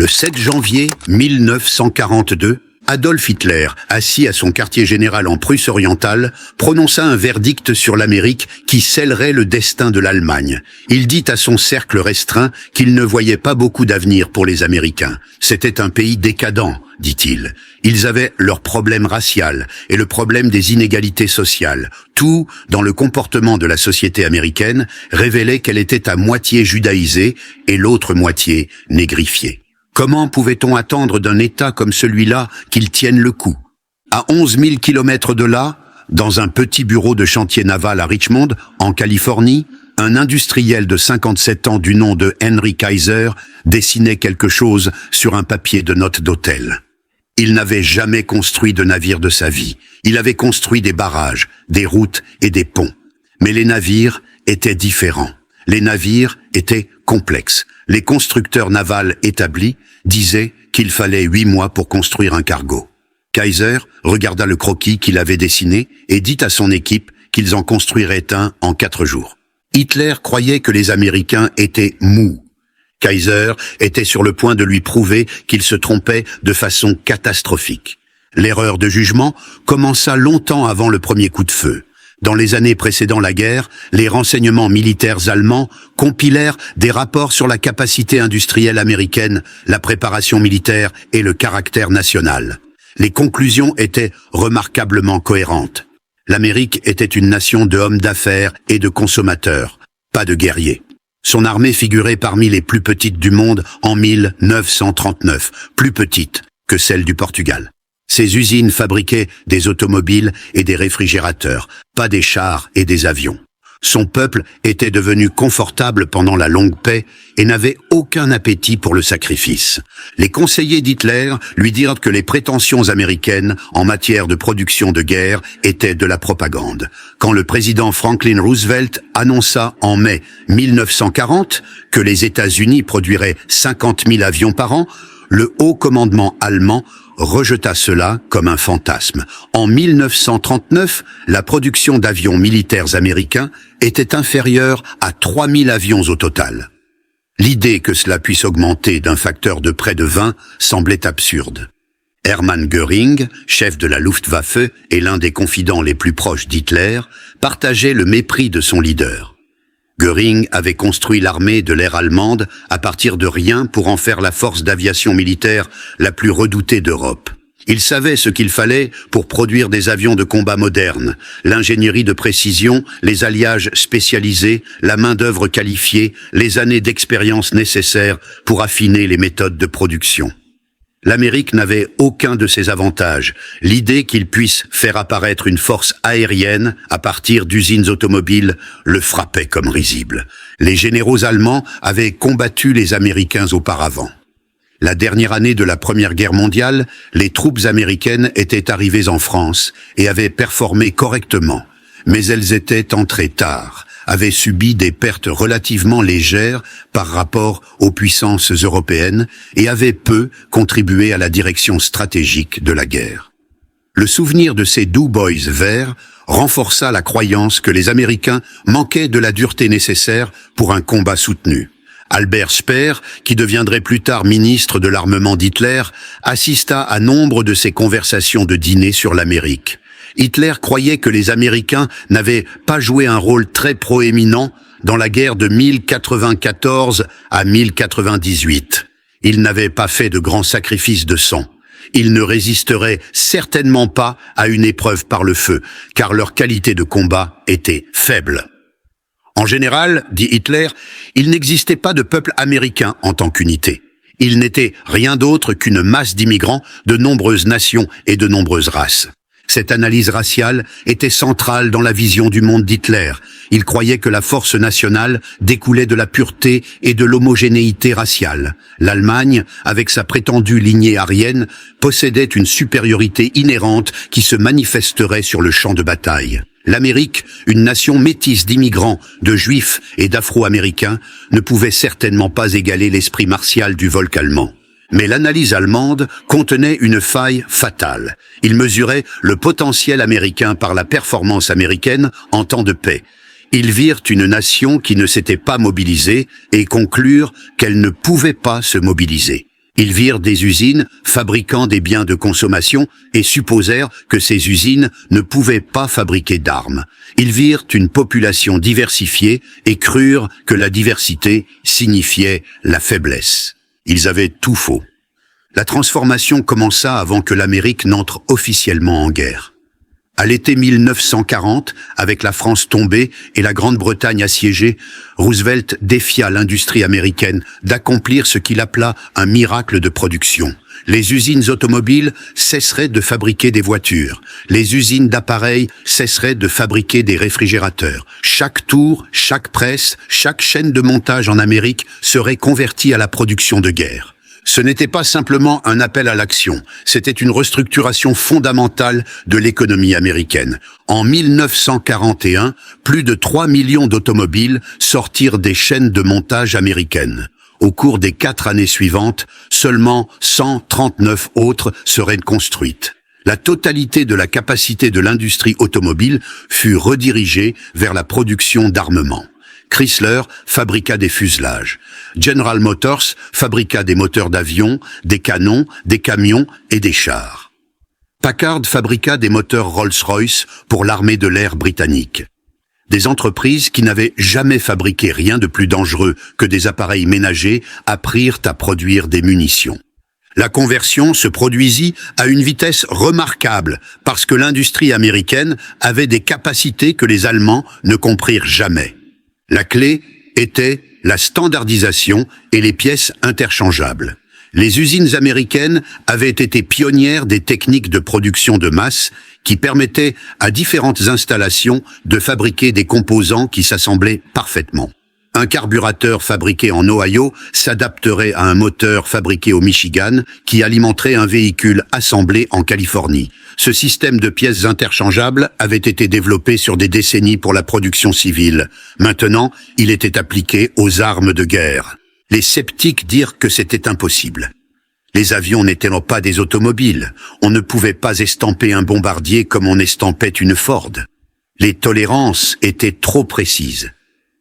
Le 7 janvier 1942, Adolf Hitler, assis à son quartier général en Prusse orientale, prononça un verdict sur l'Amérique qui scellerait le destin de l'Allemagne. Il dit à son cercle restreint qu'il ne voyait pas beaucoup d'avenir pour les Américains. C'était un pays décadent, dit-il. Ils avaient leur problème racial et le problème des inégalités sociales. Tout, dans le comportement de la société américaine, révélait qu'elle était à moitié judaïsée et l'autre moitié négrifiée. Comment pouvait-on attendre d'un État comme celui-là qu'il tienne le coup? À 11 000 kilomètres de là, dans un petit bureau de chantier naval à Richmond, en Californie, un industriel de 57 ans du nom de Henry Kaiser dessinait quelque chose sur un papier de notes d'hôtel. Il n'avait jamais construit de navire de sa vie. Il avait construit des barrages, des routes et des ponts. Mais les navires étaient différents. Les navires étaient complexes. Les constructeurs navals établis disaient qu'il fallait 8 mois pour construire un cargo. Kaiser regarda le croquis qu'il avait dessiné et dit à son équipe qu'ils en construiraient un en 4 jours. Hitler croyait que les Américains étaient mous. Kaiser était sur le point de lui prouver qu'il se trompait de façon catastrophique. L'erreur de jugement commença longtemps avant le premier coup de feu. Dans les années précédant la guerre, les renseignements militaires allemands compilèrent des rapports sur la capacité industrielle américaine, la préparation militaire et le caractère national. Les conclusions étaient remarquablement cohérentes. L'Amérique était une nation de hommes d'affaires et de consommateurs, pas de guerriers. Son armée figurait parmi les plus petites du monde en 1939, plus petites que celle du Portugal. Ces usines fabriquaient des automobiles et des réfrigérateurs, pas des chars et des avions. Son peuple était devenu confortable pendant la longue paix et n'avait aucun appétit pour le sacrifice. Les conseillers d'Hitler lui dirent que les prétentions américaines en matière de production de guerre étaient de la propagande. Quand le président Franklin Roosevelt annonça en mai 1940 que les États-Unis produiraient 50 000 avions par an, le haut commandement allemand rejeta cela comme un fantasme. En 1939, la production d'avions militaires américains était inférieure à 3000 avions au total. L'idée que cela puisse augmenter d'un facteur de près de 20 semblait absurde. Hermann Göring, chef de la Luftwaffe et l'un des confidents les plus proches d'Hitler, partageait le mépris de son leader. Göring avait construit l'armée de l'air allemande à partir de rien pour en faire la force d'aviation militaire la plus redoutée d'Europe. Il savait ce qu'il fallait pour produire des avions de combat modernes, l'ingénierie de précision, les alliages spécialisés, la main-d'œuvre qualifiée, les années d'expérience nécessaires pour affiner les méthodes de production. L'Amérique n'avait aucun de ces avantages. L'idée qu'il puisse faire apparaître une force aérienne à partir d'usines automobiles le frappait comme risible. Les généraux allemands avaient combattu les Américains auparavant. La dernière année de la Première Guerre mondiale, les troupes américaines étaient arrivées en France et avaient performé correctement. Mais elles étaient entrées tard, avaient subi des pertes relativement légères par rapport aux puissances européennes et avaient peu contribué à la direction stratégique de la guerre. Le souvenir de ces doughboys verts renforça la croyance que les Américains manquaient de la dureté nécessaire pour un combat soutenu. Albert Speer, qui deviendrait plus tard ministre de l'armement d'Hitler, assista à nombre de ces conversations de dîner sur l'Amérique. Hitler croyait que les Américains n'avaient pas joué un rôle très proéminent dans la guerre de 1094 à 1098. Ils n'avaient pas fait de grands sacrifices de sang. Ils ne résisteraient certainement pas à une épreuve par le feu, car leur qualité de combat était faible. En général, dit Hitler, il n'existait pas de peuple américain en tant qu'unité. Il n'était rien d'autre qu'une masse d'immigrants de nombreuses nations et de nombreuses races. Cette analyse raciale était centrale dans la vision du monde d'Hitler. Il croyait que la force nationale découlait de la pureté et de l'homogénéité raciale. L'Allemagne, avec sa prétendue lignée aryenne, possédait une supériorité inhérente qui se manifesterait sur le champ de bataille. L'Amérique, une nation métisse d'immigrants, de juifs et d'afro-américains, ne pouvait certainement pas égaler l'esprit martial du Volk allemand. Mais l'analyse allemande contenait une faille fatale. Il mesurait le potentiel américain par la performance américaine en temps de paix. Ils virent une nation qui ne s'était pas mobilisée et conclurent qu'elle ne pouvait pas se mobiliser. Ils virent des usines fabriquant des biens de consommation et supposèrent que ces usines ne pouvaient pas fabriquer d'armes. Ils virent une population diversifiée et crurent que la diversité signifiait la faiblesse. Ils avaient tout faux. La transformation commença avant que l'Amérique n'entre officiellement en guerre. À l'été 1940, avec la France tombée et la Grande-Bretagne assiégée, Roosevelt défia l'industrie américaine d'accomplir ce qu'il appela un miracle de production. Les usines automobiles cesseraient de fabriquer des voitures. Les usines d'appareils cesseraient de fabriquer des réfrigérateurs. Chaque tour, chaque presse, chaque chaîne de montage en Amérique serait convertie à la production de guerre. Ce n'était pas simplement un appel à l'action, c'était une restructuration fondamentale de l'économie américaine. En 1941, plus de 3 millions d'automobiles sortirent des chaînes de montage américaines. Au cours des 4 années suivantes, seulement 139 autres seraient construites. La totalité de la capacité de l'industrie automobile fut redirigée vers la production d'armements. Chrysler fabriqua des fuselages. General Motors fabriqua des moteurs d'avion, des canons, des camions et des chars. Packard fabriqua des moteurs Rolls-Royce pour l'armée de l'air britannique. Des entreprises qui n'avaient jamais fabriqué rien de plus dangereux que des appareils ménagers apprirent à produire des munitions. La conversion se produisit à une vitesse remarquable parce que l'industrie américaine avait des capacités que les Allemands ne comprirent jamais. La clé était la standardisation et les pièces interchangeables. Les usines américaines avaient été pionnières des techniques de production de masse qui permettaient à différentes installations de fabriquer des composants qui s'assemblaient parfaitement. Un carburateur fabriqué en Ohio s'adapterait à un moteur fabriqué au Michigan qui alimenterait un véhicule assemblé en Californie. Ce système de pièces interchangeables avait été développé sur des décennies pour la production civile. Maintenant, il était appliqué aux armes de guerre. Les sceptiques dirent que c'était impossible. Les avions n'étaient pas des automobiles. On ne pouvait pas estamper un bombardier comme on estampait une Ford. Les tolérances étaient trop précises.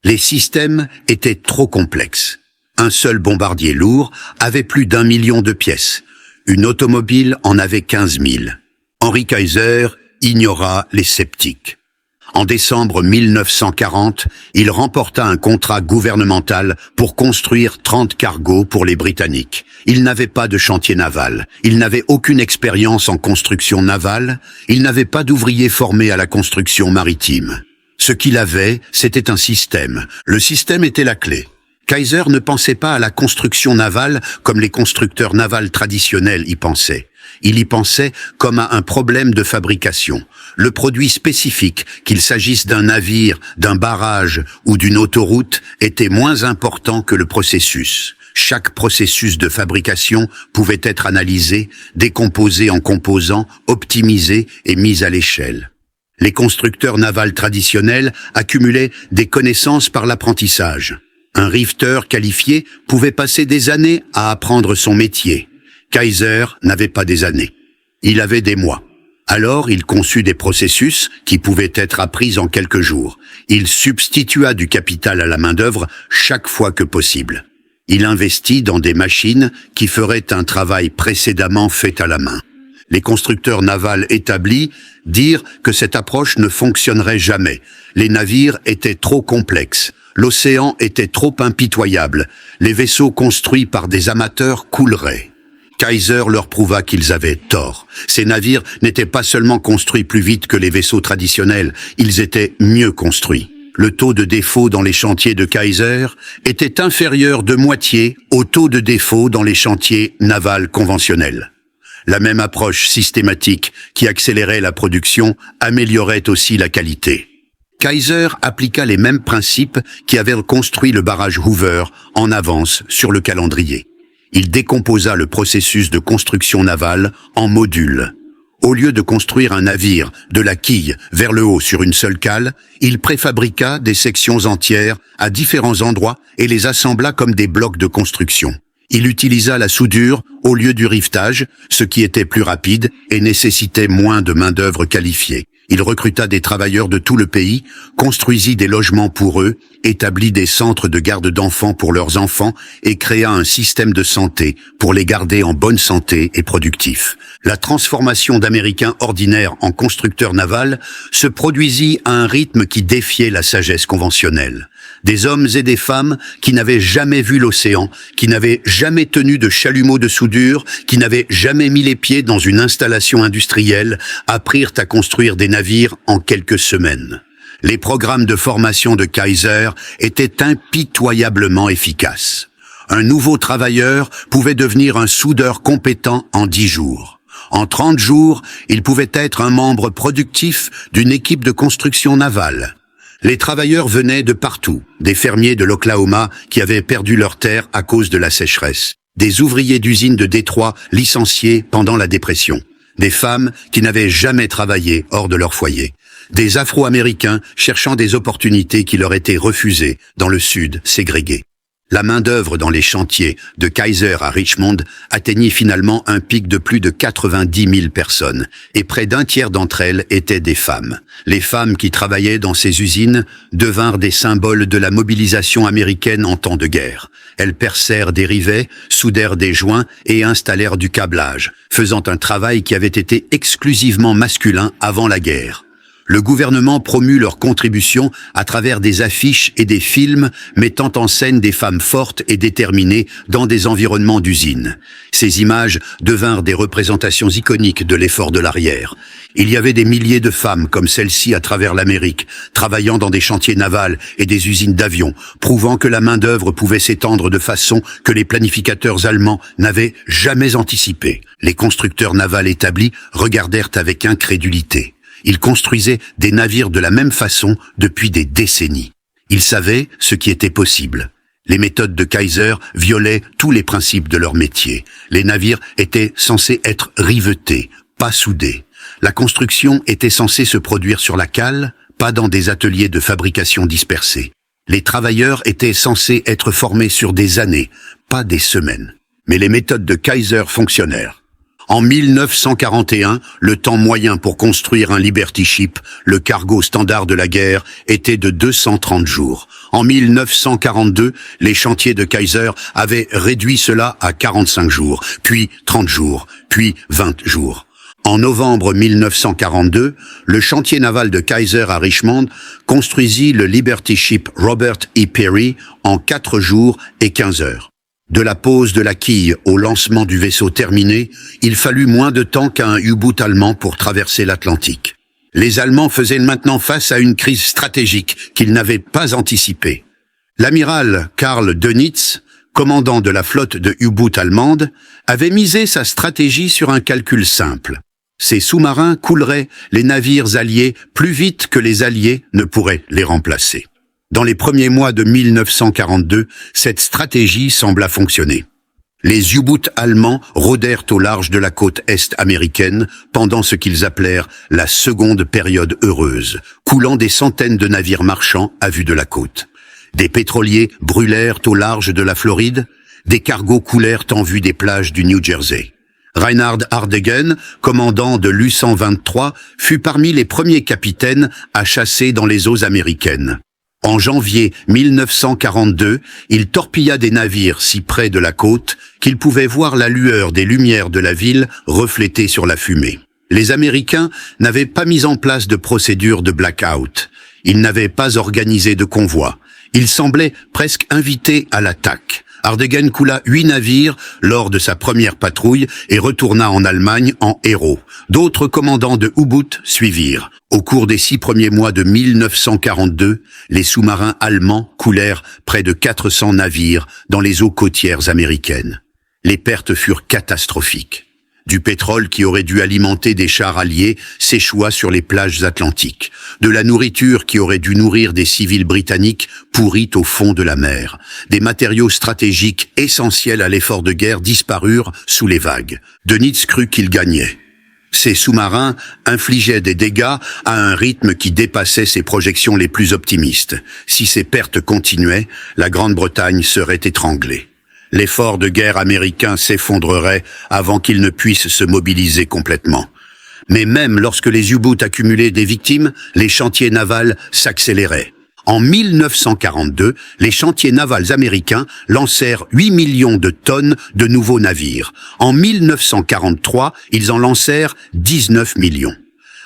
Les systèmes étaient trop complexes. Un seul bombardier lourd avait plus d'1 million de pièces. Une automobile en avait 15 000. Henry Kaiser ignora les sceptiques. En décembre 1940, il remporta un contrat gouvernemental pour construire 30 cargos pour les Britanniques. Il n'avait pas de chantier naval, il n'avait aucune expérience en construction navale, il n'avait pas d'ouvriers formés à la construction maritime. Ce qu'il avait, c'était un système. Le système était la clé. Kaiser ne pensait pas à la construction navale comme les constructeurs navals traditionnels y pensaient. Il y pensait comme à un problème de fabrication. Le produit spécifique, qu'il s'agisse d'un navire, d'un barrage ou d'une autoroute, était moins important que le processus. Chaque processus de fabrication pouvait être analysé, décomposé en composants, optimisé et mis à l'échelle. Les constructeurs navals traditionnels accumulaient des connaissances par l'apprentissage. Un rifter qualifié pouvait passer des années à apprendre son métier. Kaiser n'avait pas des années. Il avait des mois. Alors, il conçut des processus qui pouvaient être appris en quelques jours. Il substitua du capital à la main-d'œuvre chaque fois que possible. Il investit dans des machines qui feraient un travail précédemment fait à la main. Les constructeurs navals établis dirent que cette approche ne fonctionnerait jamais. Les navires étaient trop complexes. L'océan était trop impitoyable. Les vaisseaux construits par des amateurs couleraient. Kaiser leur prouva qu'ils avaient tort. Ces navires n'étaient pas seulement construits plus vite que les vaisseaux traditionnels, ils étaient mieux construits. Le taux de défaut dans les chantiers de Kaiser était inférieur de moitié au taux de défaut dans les chantiers navals conventionnels. La même approche systématique qui accélérait la production améliorait aussi la qualité. Kaiser appliqua les mêmes principes qui avaient construit le barrage Hoover en avance sur le calendrier. Il décomposa le processus de construction navale en modules. Au lieu de construire un navire de la quille vers le haut sur une seule cale, il préfabriqua des sections entières à différents endroits et les assembla comme des blocs de construction. Il utilisa la soudure au lieu du rivetage, ce qui était plus rapide et nécessitait moins de main-d'œuvre qualifiée. Il recruta des travailleurs de tout le pays, construisit des logements pour eux, établit des centres de garde d'enfants pour leurs enfants et créa un système de santé pour les garder en bonne santé et productifs. La transformation d'Américains ordinaires en constructeurs navals se produisit à un rythme qui défiait la sagesse conventionnelle. Des hommes et des femmes qui n'avaient jamais vu l'océan, qui n'avaient jamais tenu de chalumeau de soudure, qui n'avaient jamais mis les pieds dans une installation industrielle, apprirent à construire des navires en quelques semaines. Les programmes de formation de Kaiser étaient impitoyablement efficaces. Un nouveau travailleur pouvait devenir un soudeur compétent en 10 jours. En 30 jours, il pouvait être un membre productif d'une équipe de construction navale. Les travailleurs venaient de partout, des fermiers de l'Oklahoma qui avaient perdu leurs terres à cause de la sécheresse, des ouvriers d'usines de Détroit licenciés pendant la dépression, des femmes qui n'avaient jamais travaillé hors de leur foyer, des Afro-Américains cherchant des opportunités qui leur étaient refusées dans le Sud ségrégué. La main-d'œuvre dans les chantiers de Kaiser à Richmond atteignit finalement un pic de plus de 90 000 personnes, et près d'un tiers d'entre elles étaient des femmes. Les femmes qui travaillaient dans ces usines devinrent des symboles de la mobilisation américaine en temps de guerre. Elles percèrent des rivets, soudèrent des joints et installèrent du câblage, faisant un travail qui avait été exclusivement masculin avant la guerre. Le gouvernement promut leur contribution à travers des affiches et des films mettant en scène des femmes fortes et déterminées dans des environnements d'usines. Ces images devinrent des représentations iconiques de l'effort de l'arrière. Il y avait des milliers de femmes comme celle-ci à travers l'Amérique, travaillant dans des chantiers navals et des usines d'avions, prouvant que la main-d'œuvre pouvait s'étendre de façon que les planificateurs allemands n'avaient jamais anticipé. Les constructeurs navals établis regardèrent avec incrédulité. Ils construisaient des navires de la même façon depuis des décennies. Ils savaient ce qui était possible. Les méthodes de Kaiser violaient tous les principes de leur métier. Les navires étaient censés être rivetés, pas soudés. La construction était censée se produire sur la cale, pas dans des ateliers de fabrication dispersés. Les travailleurs étaient censés être formés sur des années, pas des semaines. Mais les méthodes de Kaiser fonctionnèrent. En 1941, le temps moyen pour construire un Liberty Ship, le cargo standard de la guerre, était de 230 jours. En 1942, les chantiers de Kaiser avaient réduit cela à 45 jours, puis 30 jours, puis 20 jours. En novembre 1942, le chantier naval de Kaiser à Richmond construisit le Liberty Ship Robert E. Peary en 4 jours et 15 heures. De la pose de la quille au lancement du vaisseau terminé, il fallut moins de temps qu'à un U-boot allemand pour traverser l'Atlantique. Les Allemands faisaient maintenant face à une crise stratégique qu'ils n'avaient pas anticipée. L'amiral Karl Dönitz, commandant de la flotte de U-boot allemande, avait misé sa stratégie sur un calcul simple. Ces sous-marins couleraient les navires alliés plus vite que les alliés ne pourraient les remplacer. Dans les premiers mois de 1942, cette stratégie sembla fonctionner. Les U-boots allemands rôdèrent au large de la côte est américaine pendant ce qu'ils appelèrent la seconde période heureuse, coulant des centaines de navires marchands à vue de la côte. Des pétroliers brûlèrent au large de la Floride, des cargos coulèrent en vue des plages du New Jersey. Reinhard Hardegen, commandant de l'U-123, fut parmi les premiers capitaines à chasser dans les eaux américaines. En janvier 1942, il torpilla des navires si près de la côte qu'il pouvait voir la lueur des lumières de la ville reflétée sur la fumée. Les Américains n'avaient pas mis en place de procédure de blackout. Ils n'avaient pas organisé de convoi. Ils semblaient presque invités à l'attaque. Hardegen coula 8 navires lors de sa première patrouille et retourna en Allemagne en héros. D'autres commandants de U-boot suivirent. Au cours des 6 premiers mois de 1942, les sous-marins allemands coulèrent près de 400 navires dans les eaux côtières américaines. Les pertes furent catastrophiques. Du pétrole qui aurait dû alimenter des chars alliés s'échoua sur les plages atlantiques. De la nourriture qui aurait dû nourrir des civils britanniques pourrit au fond de la mer. Des matériaux stratégiques essentiels à l'effort de guerre disparurent sous les vagues. Dönitz crut qu'il gagnait. Ces sous-marins infligeaient des dégâts à un rythme qui dépassait ses projections les plus optimistes. Si ces pertes continuaient, la Grande-Bretagne serait étranglée. L'effort de guerre américain s'effondrerait avant qu'il ne puisse se mobiliser complètement. Mais même lorsque les U-boots accumulaient des victimes, les chantiers navals s'accéléraient. En 1942, les chantiers navals américains lancèrent 8 millions de tonnes de nouveaux navires. En 1943, ils en lancèrent 19 millions.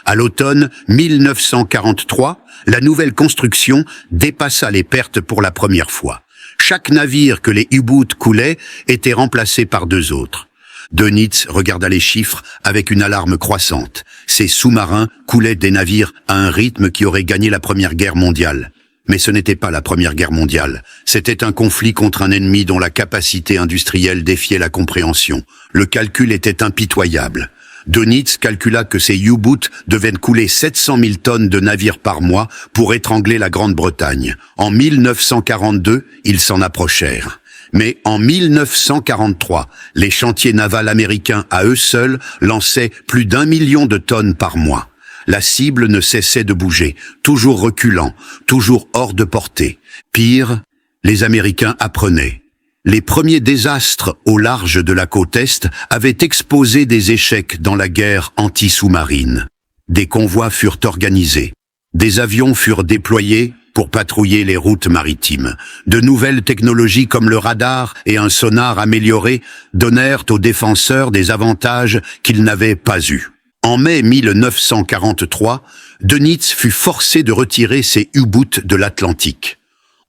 À l'automne 1943, la nouvelle construction dépassa les pertes pour la première fois. Chaque navire que les U-boots coulaient était remplacé par 2 autres. Dönitz regarda les chiffres avec une alarme croissante. Ces sous-marins coulaient des navires à un rythme qui aurait gagné la Première Guerre mondiale. Mais ce n'était pas la Première Guerre mondiale. C'était un conflit contre un ennemi dont la capacité industrielle défiait la compréhension. Le calcul était impitoyable. Dönitz calcula que ces U-boots devaient couler 700 000 tonnes de navires par mois pour étrangler la Grande-Bretagne. En 1942, ils s'en approchèrent. Mais en 1943, les chantiers navals américains à eux seuls lançaient plus d'1 million de tonnes par mois. La cible ne cessait de bouger, toujours reculant, toujours hors de portée. Pire, les Américains apprenaient. Les premiers désastres au large de la côte Est avaient exposé des échecs dans la guerre anti-sous-marine. Des convois furent organisés. Des avions furent déployés pour patrouiller les routes maritimes. De nouvelles technologies comme le radar et un sonar amélioré donnèrent aux défenseurs des avantages qu'ils n'avaient pas eus. En mai 1943, Dönitz fut forcé de retirer ses U-boots de l'Atlantique.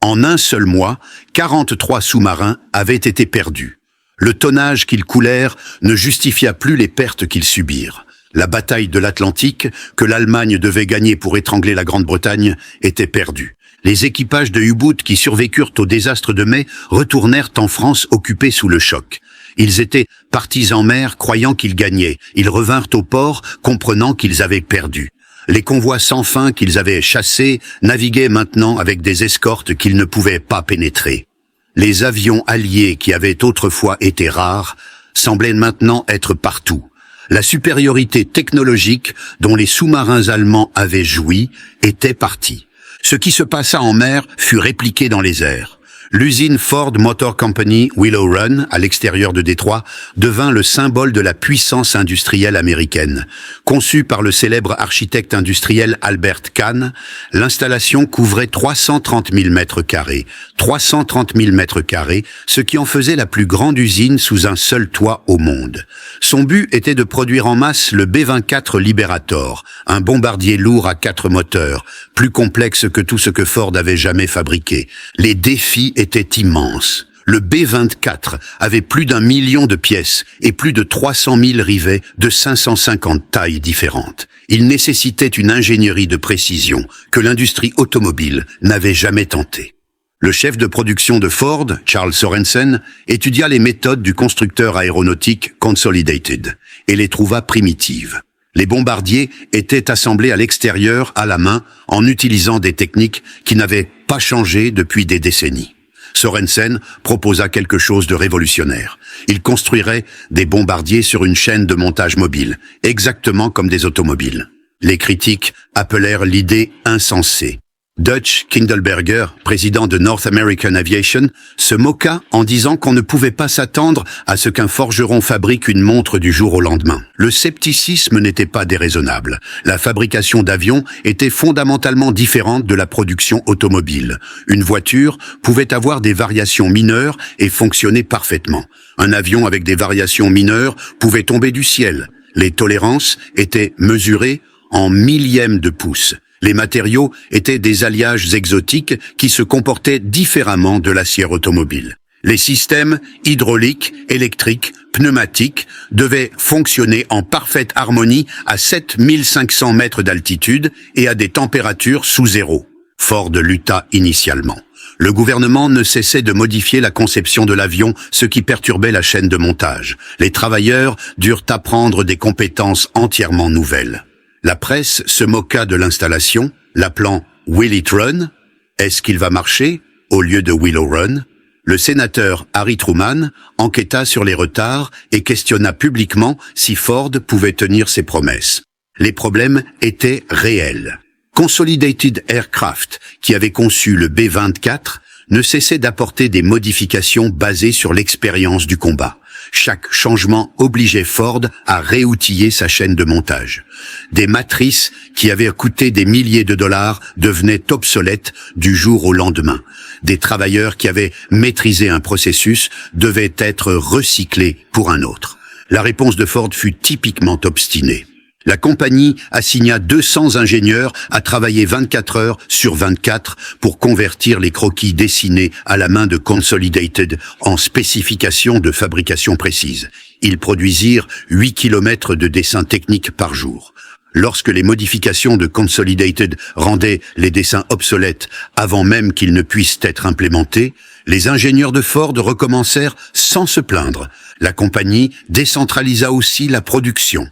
En un seul mois, 43 sous-marins avaient été perdus. Le tonnage qu'ils coulèrent ne justifia plus les pertes qu'ils subirent. La bataille de l'Atlantique, que l'Allemagne devait gagner pour étrangler la Grande-Bretagne, était perdue. Les équipages de U-boots qui survécurent au désastre de mai retournèrent en France occupés sous le choc. Ils étaient partis en mer croyant qu'ils gagnaient. Ils revinrent au port comprenant qu'ils avaient perdu. Les convois sans fin qu'ils avaient chassés naviguaient maintenant avec des escortes qu'ils ne pouvaient pas pénétrer. Les avions alliés qui avaient autrefois été rares semblaient maintenant être partout. La supériorité technologique dont les sous-marins allemands avaient joui était partie. Ce qui se passa en mer fut répliqué dans les airs. L'usine Ford Motor Company Willow Run, à l'extérieur de Détroit, devint le symbole de la puissance industrielle américaine. Conçue par le célèbre architecte industriel Albert Kahn, l'installation couvrait 330 000 mètres carrés. 330 000 mètres carrés, ce qui en faisait la plus grande usine sous un seul toit au monde. Son but était de produire en masse le B-24 Liberator, un bombardier lourd à 4 moteurs, plus complexe que tout ce que Ford avait jamais fabriqué. Les défis était immense. Le B-24 avait plus d'1 million de pièces et plus de 300 000 rivets de 550 tailles différentes. Il nécessitait une ingénierie de précision que l'industrie automobile n'avait jamais tentée. Le chef de production de Ford, Charles Sorensen, étudia les méthodes du constructeur aéronautique Consolidated et les trouva primitives. Les bombardiers étaient assemblés à l'extérieur à la main en utilisant des techniques qui n'avaient pas changé depuis des décennies. Sorensen proposa quelque chose de révolutionnaire. Il construirait des bombardiers sur une chaîne de montage mobile, exactement comme des automobiles. Les critiques appelèrent l'idée insensée. Dutch Kindleberger, président de North American Aviation, se moqua en disant qu'on ne pouvait pas s'attendre à ce qu'un forgeron fabrique une montre du jour au lendemain. Le scepticisme n'était pas déraisonnable. La fabrication d'avions était fondamentalement différente de la production automobile. Une voiture pouvait avoir des variations mineures et fonctionner parfaitement. Un avion avec des variations mineures pouvait tomber du ciel. Les tolérances étaient mesurées en millièmes de pouce. Les matériaux étaient des alliages exotiques qui se comportaient différemment de l'acier automobile. Les systèmes hydrauliques, électriques, pneumatiques devaient fonctionner en parfaite harmonie à 7500 mètres d'altitude et à des températures sous zéro. Ford lutta initialement. Le gouvernement ne cessait de modifier la conception de l'avion, ce qui perturbait la chaîne de montage. Les travailleurs durent apprendre des compétences entièrement nouvelles. La presse se moqua de l'installation, l'appelant « Will it run ?» Est-ce qu'il va marcher au lieu de « Willow Run ?» Le sénateur Harry Truman enquêta sur les retards et questionna publiquement si Ford pouvait tenir ses promesses. Les problèmes étaient réels. Consolidated Aircraft, qui avait conçu le B-24, ne cessait d'apporter des modifications basées sur l'expérience du combat. Chaque changement obligeait Ford à réoutiller sa chaîne de montage. Des matrices qui avaient coûté des milliers de dollars devenaient obsolètes du jour au lendemain. Des travailleurs qui avaient maîtrisé un processus devaient être recyclés pour un autre. La réponse de Ford fut typiquement obstinée. La compagnie assigna 200 ingénieurs à travailler 24 heures sur 24 pour convertir les croquis dessinés à la main de Consolidated en spécifications de fabrication précises. Ils produisirent 8 kilomètres de dessins techniques par jour. Lorsque les modifications de Consolidated rendaient les dessins obsolètes avant même qu'ils ne puissent être implémentés, les ingénieurs de Ford recommencèrent sans se plaindre. La compagnie décentralisa aussi la production.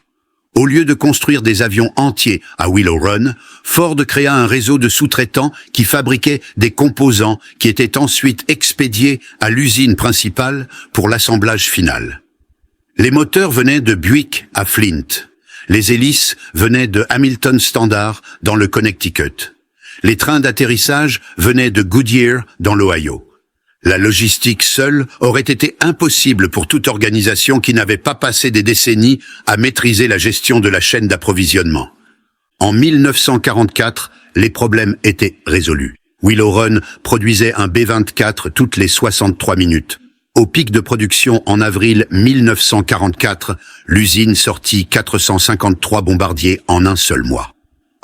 Au lieu de construire des avions entiers à Willow Run, Ford créa un réseau de sous-traitants qui fabriquaient des composants qui étaient ensuite expédiés à l'usine principale pour l'assemblage final. Les moteurs venaient de Buick à Flint. Les hélices venaient de Hamilton Standard dans le Connecticut. Les trains d'atterrissage venaient de Goodyear dans l'Ohio. La logistique seule aurait été impossible pour toute organisation qui n'avait pas passé des décennies à maîtriser la gestion de la chaîne d'approvisionnement. En 1944, les problèmes étaient résolus. Willow Run produisait un B-24 toutes les 63 minutes. Au pic de production en avril 1944, l'usine sortit 453 bombardiers en un seul mois.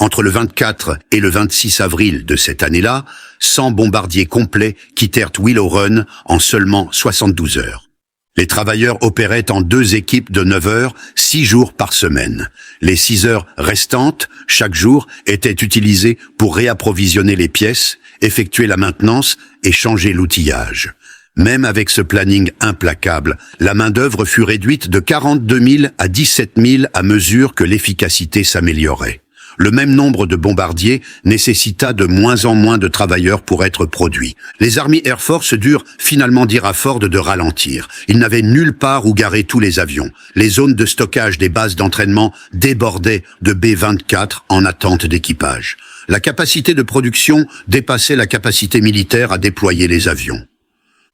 Entre le 24 et le 26 avril de cette année-là, 100 bombardiers complets quittèrent Willow Run en seulement 72 heures. Les travailleurs opéraient en 2 équipes de 9 heures, 6 jours par semaine. Les 6 heures restantes, chaque jour, étaient utilisées pour réapprovisionner les pièces, effectuer la maintenance et changer l'outillage. Même avec ce planning implacable, la main-d'œuvre fut réduite de 42 000 à 17 000 à mesure que l'efficacité s'améliorait. Le même nombre de bombardiers nécessita de moins en moins de travailleurs pour être produits. Les Army Air Force durent finalement dire à Ford de ralentir. Ils n'avaient nulle part où garer tous les avions. Les zones de stockage des bases d'entraînement débordaient de B-24 en attente d'équipage. La capacité de production dépassait la capacité militaire à déployer les avions.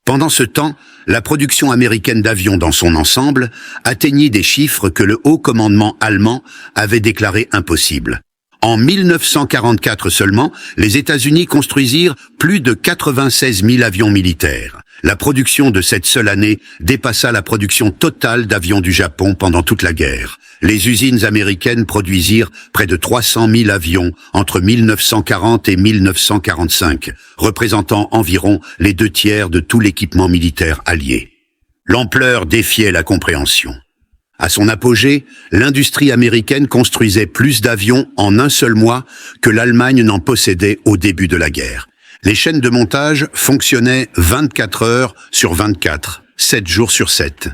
Pendant ce temps, la production américaine d'avions dans son ensemble atteignit des chiffres que le haut commandement allemand avait déclarés impossibles. En 1944 seulement, les États-Unis construisirent plus de 96 000 avions militaires. La production de cette seule année dépassa la production totale d'avions du Japon pendant toute la guerre. Les usines américaines produisirent près de 300 000 avions entre 1940 et 1945, représentant environ les 2/3 de tout l'équipement militaire allié. L'ampleur défiait la compréhension. À son apogée, l'industrie américaine construisait plus d'avions en un seul mois que l'Allemagne n'en possédait au début de la guerre. Les chaînes de montage fonctionnaient 24 heures sur 24, 7 jours sur 7.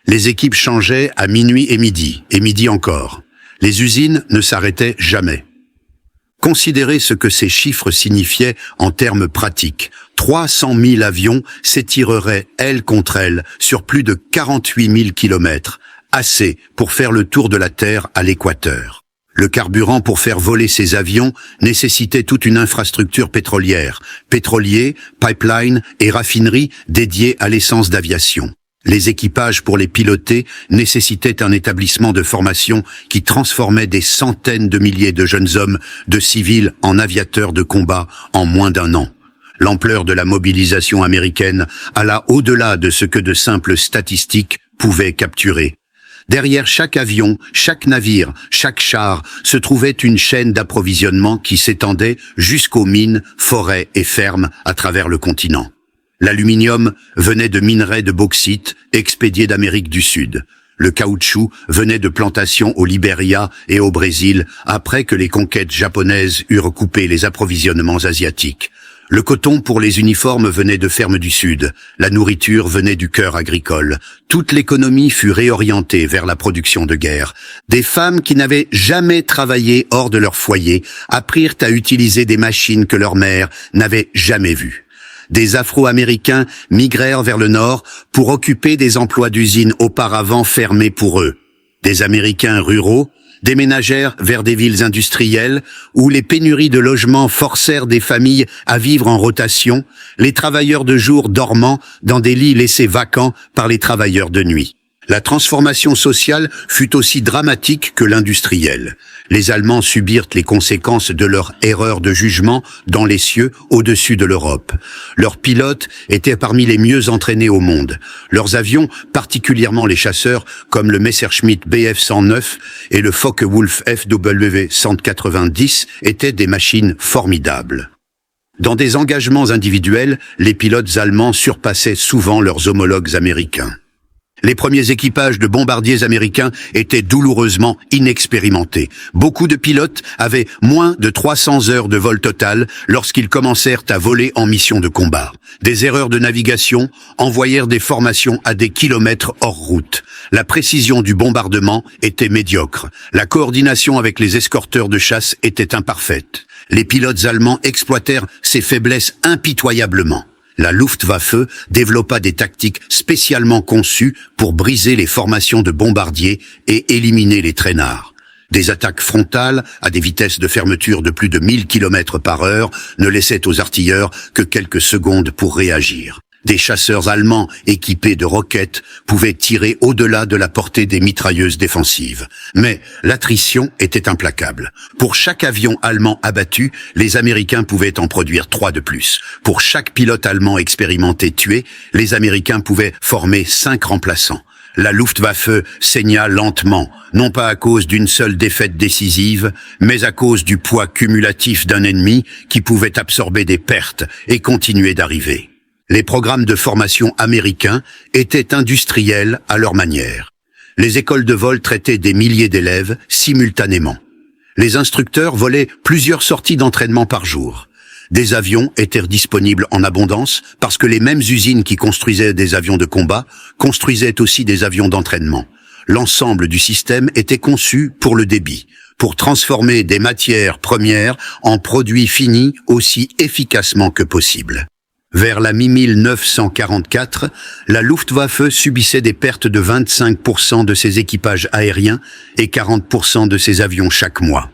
Les équipes changeaient à minuit et midi encore. Les usines ne s'arrêtaient jamais. Considérez ce que ces chiffres signifiaient en termes pratiques. 300 000 avions s'étireraient, ailes contre ailes, sur plus de 48 000 kilomètres, assez pour faire le tour de la Terre à l'équateur. Le carburant pour faire voler ces avions nécessitait toute une infrastructure pétrolière, pétroliers, pipelines et raffineries dédiées à l'essence d'aviation. Les équipages pour les piloter nécessitaient un établissement de formation qui transformait des centaines de milliers de jeunes hommes de civils en aviateurs de combat en moins d'un an. L'ampleur de la mobilisation américaine alla au-delà de ce que de simples statistiques pouvaient capturer. Derrière chaque avion, chaque navire, chaque char se trouvait une chaîne d'approvisionnement qui s'étendait jusqu'aux mines, forêts et fermes à travers le continent. L'aluminium venait de minerais de bauxite expédiés d'Amérique du Sud. Le caoutchouc venait de plantations au Libéria et au Brésil après que les conquêtes japonaises eurent coupé les approvisionnements asiatiques. Le coton pour les uniformes venait de fermes du Sud. La nourriture venait du cœur agricole. Toute l'économie fut réorientée vers la production de guerre. Des femmes qui n'avaient jamais travaillé hors de leur foyer apprirent à utiliser des machines que leur mère n'avait jamais vues. Des Afro-Américains migrèrent vers le nord pour occuper des emplois d'usine auparavant fermés pour eux. Des Américains ruraux déménagèrent vers des villes industrielles où les pénuries de logements forcèrent des familles à vivre en rotation, les travailleurs de jour dormant dans des lits laissés vacants par les travailleurs de nuit. La transformation sociale fut aussi dramatique que l'industrielle. Les Allemands subirent les conséquences de leur erreur de jugement dans les cieux au-dessus de l'Europe. Leurs pilotes étaient parmi les mieux entraînés au monde. Leurs avions, particulièrement les chasseurs, comme le Messerschmitt Bf-109 et le Focke-Wulf FW-190, étaient des machines formidables. Dans des engagements individuels, les pilotes allemands surpassaient souvent leurs homologues américains. Les premiers équipages de bombardiers américains étaient douloureusement inexpérimentés. Beaucoup de pilotes avaient moins de 300 heures de vol total lorsqu'ils commencèrent à voler en mission de combat. Des erreurs de navigation envoyèrent des formations à des kilomètres hors route. La précision du bombardement était médiocre. La coordination avec les escorteurs de chasse était imparfaite. Les pilotes allemands exploitèrent ces faiblesses impitoyablement. La Luftwaffe développa des tactiques spécialement conçues pour briser les formations de bombardiers et éliminer les traînards. Des attaques frontales, à des vitesses de fermeture de plus de 1000 km par heure, ne laissaient aux artilleurs que quelques secondes pour réagir. Des chasseurs allemands équipés de roquettes pouvaient tirer au-delà de la portée des mitrailleuses défensives. Mais l'attrition était implacable. Pour chaque avion allemand abattu, les Américains pouvaient en produire 3 de plus. Pour chaque pilote allemand expérimenté tué, les Américains pouvaient former 5 remplaçants. La Luftwaffe saigna lentement, non pas à cause d'une seule défaite décisive, mais à cause du poids cumulatif d'un ennemi qui pouvait absorber des pertes et continuer d'arriver. Les programmes de formation américains étaient industriels à leur manière. Les écoles de vol traitaient des milliers d'élèves simultanément. Les instructeurs volaient plusieurs sorties d'entraînement par jour. Des avions étaient disponibles en abondance parce que les mêmes usines qui construisaient des avions de combat construisaient aussi des avions d'entraînement. L'ensemble du système était conçu pour le débit, pour transformer des matières premières en produits finis aussi efficacement que possible. Vers la mi-1944, la Luftwaffe subissait des pertes de 25% de ses équipages aériens et 40% de ses avions chaque mois.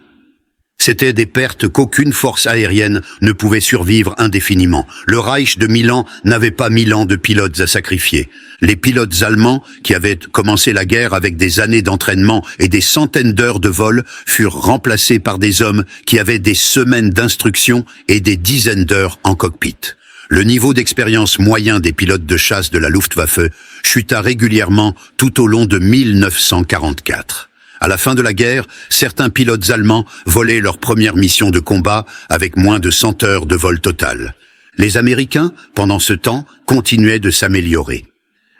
C'étaient des pertes qu'aucune force aérienne ne pouvait survivre indéfiniment. Le Reich de Milan n'avait pas 1000 ans de pilotes à sacrifier. Les pilotes allemands, qui avaient commencé la guerre avec des années d'entraînement et des centaines d'heures de vol, furent remplacés par des hommes qui avaient des semaines d'instruction et des dizaines d'heures en cockpit. Le niveau d'expérience moyen des pilotes de chasse de la Luftwaffe chuta régulièrement tout au long de 1944. À la fin de la guerre, certains pilotes allemands volaient leur première mission de combat avec moins de 100 heures de vol total. Les Américains, pendant ce temps, continuaient de s'améliorer.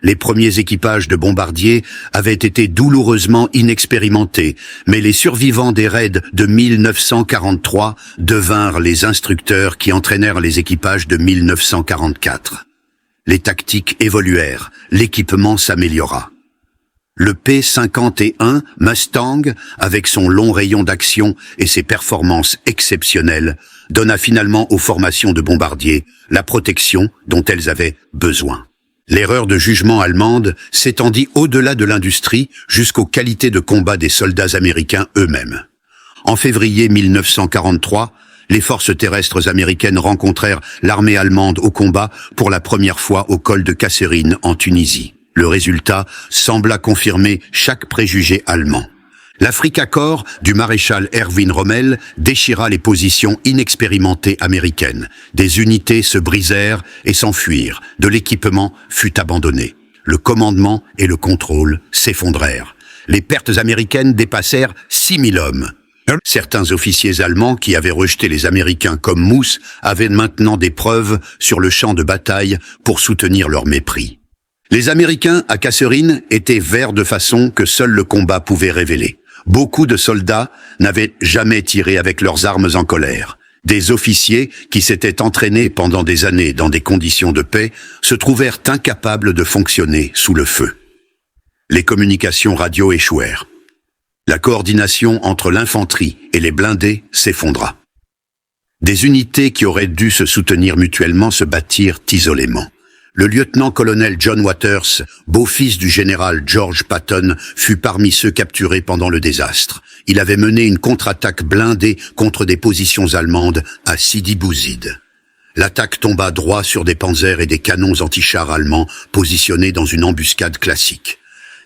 Les premiers équipages de bombardiers avaient été douloureusement inexpérimentés, mais les survivants des raids de 1943 devinrent les instructeurs qui entraînèrent les équipages de 1944. Les tactiques évoluèrent, l'équipement s'améliora. Le P-51 Mustang, avec son long rayon d'action et ses performances exceptionnelles, donna finalement aux formations de bombardiers la protection dont elles avaient besoin. L'erreur de jugement allemande s'étendit au-delà de l'industrie jusqu'aux qualités de combat des soldats américains eux-mêmes. En février 1943, les forces terrestres américaines rencontrèrent l'armée allemande au combat pour la première fois au col de Kasserine en Tunisie. Le résultat sembla confirmer chaque préjugé allemand. L'Afrika Korps du maréchal Erwin Rommel déchira les positions inexpérimentées américaines. Des unités se brisèrent et s'enfuirent. De l'équipement fut abandonné. Le commandement et le contrôle s'effondrèrent. Les pertes américaines dépassèrent 6000 hommes. Certains officiers allemands qui avaient rejeté les Américains comme mousse avaient maintenant des preuves sur le champ de bataille pour soutenir leur mépris. Les Américains à Kasserine étaient verts de façon que seul le combat pouvait révéler. Beaucoup de soldats n'avaient jamais tiré avec leurs armes en colère. Des officiers qui s'étaient entraînés pendant des années dans des conditions de paix se trouvèrent incapables de fonctionner sous le feu. Les communications radio échouèrent. La coordination entre l'infanterie et les blindés s'effondra. Des unités qui auraient dû se soutenir mutuellement se battirent isolément. Le lieutenant-colonel John Waters, beau-fils du général George Patton, fut parmi ceux capturés pendant le désastre. Il avait mené une contre-attaque blindée contre des positions allemandes à Sidi Bouzid. L'attaque tomba droit sur des panzers et des canons anti-chars allemands positionnés dans une embuscade classique.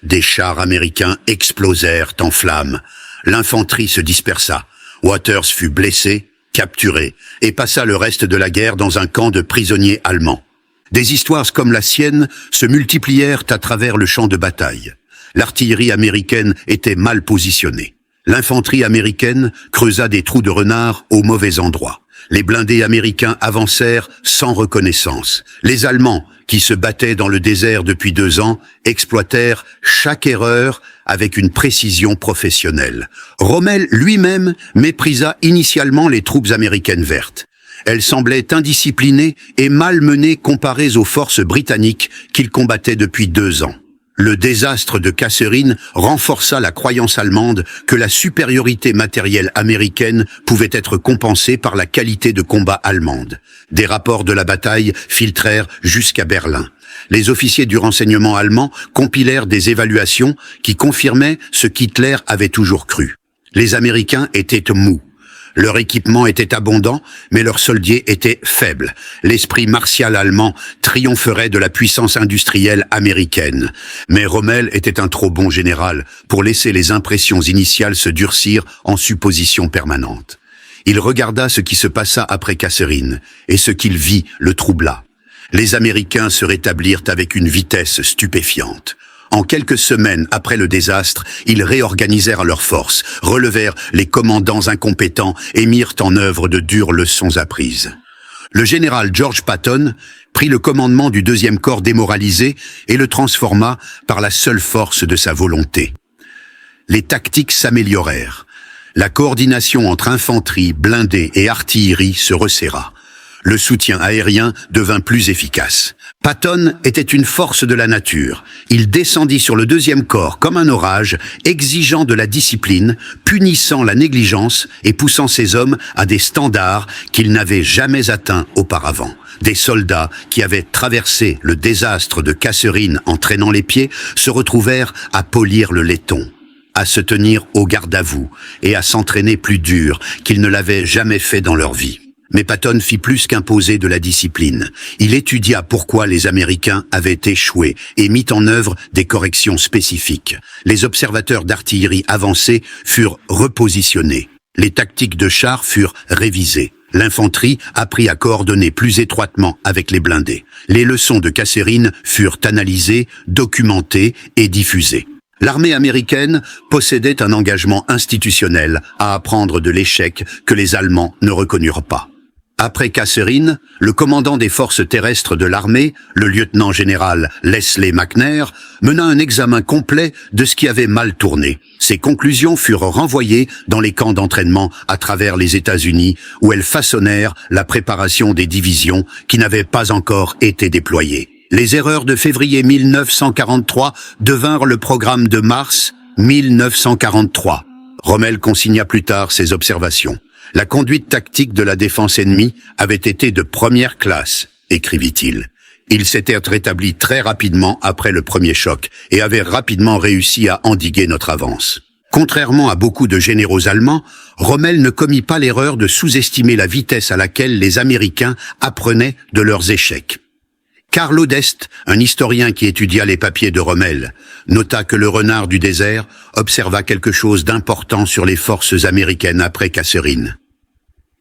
Des chars américains explosèrent en flammes. L'infanterie se dispersa. Waters fut blessé, capturé, et passa le reste de la guerre dans un camp de prisonniers allemands. Des histoires comme la sienne se multiplièrent à travers le champ de bataille. L'artillerie américaine était mal positionnée. L'infanterie américaine creusa des trous de renard au mauvais endroit. Les blindés américains avancèrent sans reconnaissance. Les Allemands, qui se battaient dans le désert depuis 2 ans, exploitèrent chaque erreur avec une précision professionnelle. Rommel lui-même méprisa initialement les troupes américaines vertes. Elles semblaient indisciplinées et mal menées comparées aux forces britanniques qu'il combattait depuis 2 ans. Le désastre de Kasserine renforça la croyance allemande que la supériorité matérielle américaine pouvait être compensée par la qualité de combat allemande. Des rapports de la bataille filtrèrent jusqu'à Berlin. Les officiers du renseignement allemand compilèrent des évaluations qui confirmaient ce qu'Hitler avait toujours cru. Les Américains étaient mous. Leur équipement était abondant, mais leurs soldats étaient faibles. L'esprit martial allemand triompherait de la puissance industrielle américaine. Mais Rommel était un trop bon général pour laisser les impressions initiales se durcir en suppositions permanentes. Il regarda ce qui se passa après Kasserine, et ce qu'il vit le troubla. Les Américains se rétablirent avec une vitesse stupéfiante. En quelques semaines après le désastre, ils réorganisèrent leurs forces, relevèrent les commandants incompétents et mirent en œuvre de dures leçons apprises. Le général George Patton prit le commandement du 2e corps démoralisé et le transforma par la seule force de sa volonté. Les tactiques s'améliorèrent. La coordination entre infanterie, blindés et artillerie se resserra. Le soutien aérien devint plus efficace. Patton était une force de la nature. Il descendit sur le 2e corps comme un orage, exigeant de la discipline, punissant la négligence et poussant ses hommes à des standards qu'ils n'avaient jamais atteints auparavant. Des soldats qui avaient traversé le désastre de Kasserine en traînant les pieds se retrouvèrent à polir le laiton, à se tenir au garde-à-vous et à s'entraîner plus dur qu'ils ne l'avaient jamais fait dans leur vie. Mais Patton fit plus qu'imposer de la discipline. Il étudia pourquoi les Américains avaient échoué et mit en œuvre des corrections spécifiques. Les observateurs d'artillerie avancés furent repositionnés. Les tactiques de chars furent révisées. L'infanterie apprit à coordonner plus étroitement avec les blindés. Les leçons de Kasserine furent analysées, documentées et diffusées. L'armée américaine possédait un engagement institutionnel à apprendre de l'échec que les Allemands ne reconnurent pas. Après Kasserine, le commandant des forces terrestres de l'armée, le lieutenant-général Leslie McNair, mena un examen complet de ce qui avait mal tourné. Ses conclusions furent renvoyées dans les camps d'entraînement à travers les États-Unis, où elles façonnèrent la préparation des divisions qui n'avaient pas encore été déployées. Les erreurs de février 1943 devinrent le programme de mars 1943. Rommel consigna plus tard ses observations. La conduite tactique de la défense ennemie avait été de première classe, écrivit-il. Ils s'étaient rétablis très rapidement après le premier choc et avaient rapidement réussi à endiguer notre avance. Contrairement à beaucoup de généraux allemands, Rommel ne commit pas l'erreur de sous-estimer la vitesse à laquelle les Américains apprenaient de leurs échecs. Karl Odest, un historien qui étudia les papiers de Rommel, nota que le renard du désert observa quelque chose d'important sur les forces américaines après Kasserine.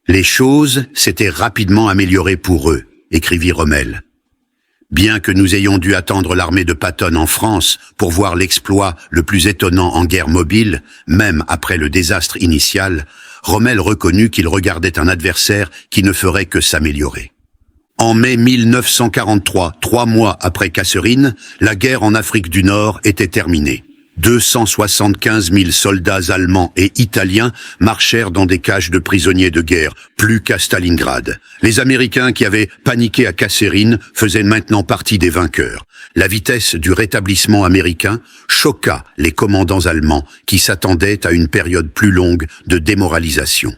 Les choses s'étaient rapidement améliorées pour eux, écrivit Rommel. Bien que nous ayons dû attendre l'armée de Patton en France pour voir l'exploit le plus étonnant en guerre mobile, même après le désastre initial, Rommel reconnut qu'il regardait un adversaire qui ne ferait que s'améliorer. En mai 1943, 3 mois après Kasserine, la guerre en Afrique du Nord était terminée. 275 000 soldats allemands et italiens marchèrent dans des cages de prisonniers de guerre, plus qu'à Stalingrad. Les Américains qui avaient paniqué à Kasserine faisaient maintenant partie des vainqueurs. La vitesse du rétablissement américain choqua les commandants allemands qui s'attendaient à une période plus longue de démoralisation.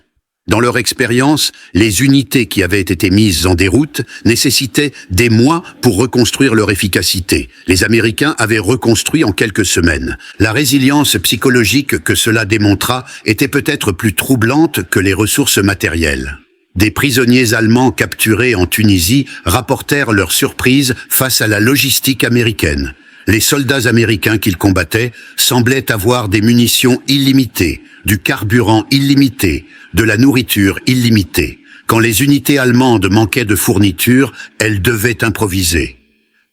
Dans leur expérience, les unités qui avaient été mises en déroute nécessitaient des mois pour reconstruire leur efficacité. Les Américains avaient reconstruit en quelques semaines. La résilience psychologique que cela démontra était peut-être plus troublante que les ressources matérielles. Des prisonniers allemands capturés en Tunisie rapportèrent leur surprise face à la logistique américaine. Les soldats américains qu'ils combattaient semblaient avoir des munitions illimitées, du carburant illimité, de la nourriture illimitée. Quand les unités allemandes manquaient de fournitures, elles devaient improviser.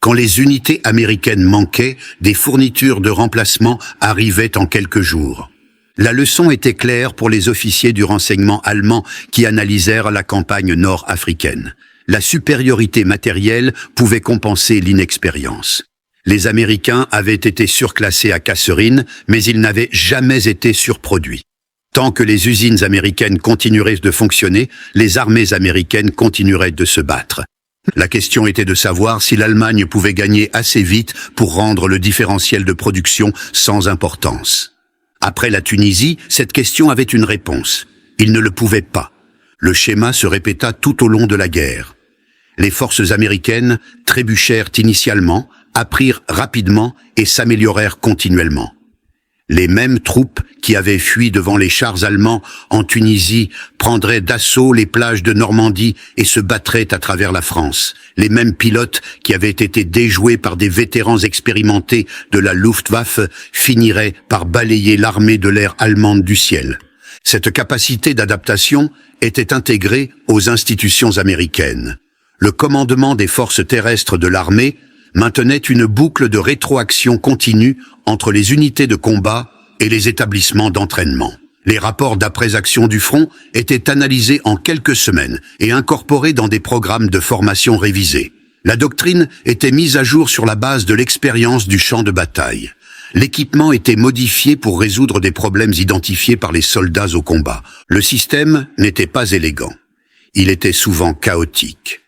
Quand les unités américaines manquaient, des fournitures de remplacement arrivaient en quelques jours. La leçon était claire pour les officiers du renseignement allemand qui analysèrent la campagne nord-africaine. La supériorité matérielle pouvait compenser l'inexpérience. Les Américains avaient été surclassés à Kasserine, mais ils n'avaient jamais été surproduits. Tant que les usines américaines continueraient de fonctionner, les armées américaines continueraient de se battre. La question était de savoir si l'Allemagne pouvait gagner assez vite pour rendre le différentiel de production sans importance. Après la Tunisie, cette question avait une réponse. Il ne le pouvait pas. Le schéma se répéta tout au long de la guerre. Les forces américaines trébuchèrent initialement, apprirent rapidement et s'améliorèrent continuellement. Les mêmes troupes qui avaient fui devant les chars allemands en Tunisie prendraient d'assaut les plages de Normandie et se battraient à travers la France. Les mêmes pilotes qui avaient été déjoués par des vétérans expérimentés de la Luftwaffe finiraient par balayer l'armée de l'air allemande du ciel. Cette capacité d'adaptation était intégrée aux institutions américaines. Le commandement des forces terrestres de l'armée maintenait une boucle de rétroaction continue entre les unités de combat et les établissements d'entraînement. Les rapports d'après-action du front étaient analysés en quelques semaines et incorporés dans des programmes de formation révisés. La doctrine était mise à jour sur la base de l'expérience du champ de bataille. L'équipement était modifié pour résoudre des problèmes identifiés par les soldats au combat. Le système n'était pas élégant. Il était souvent chaotique.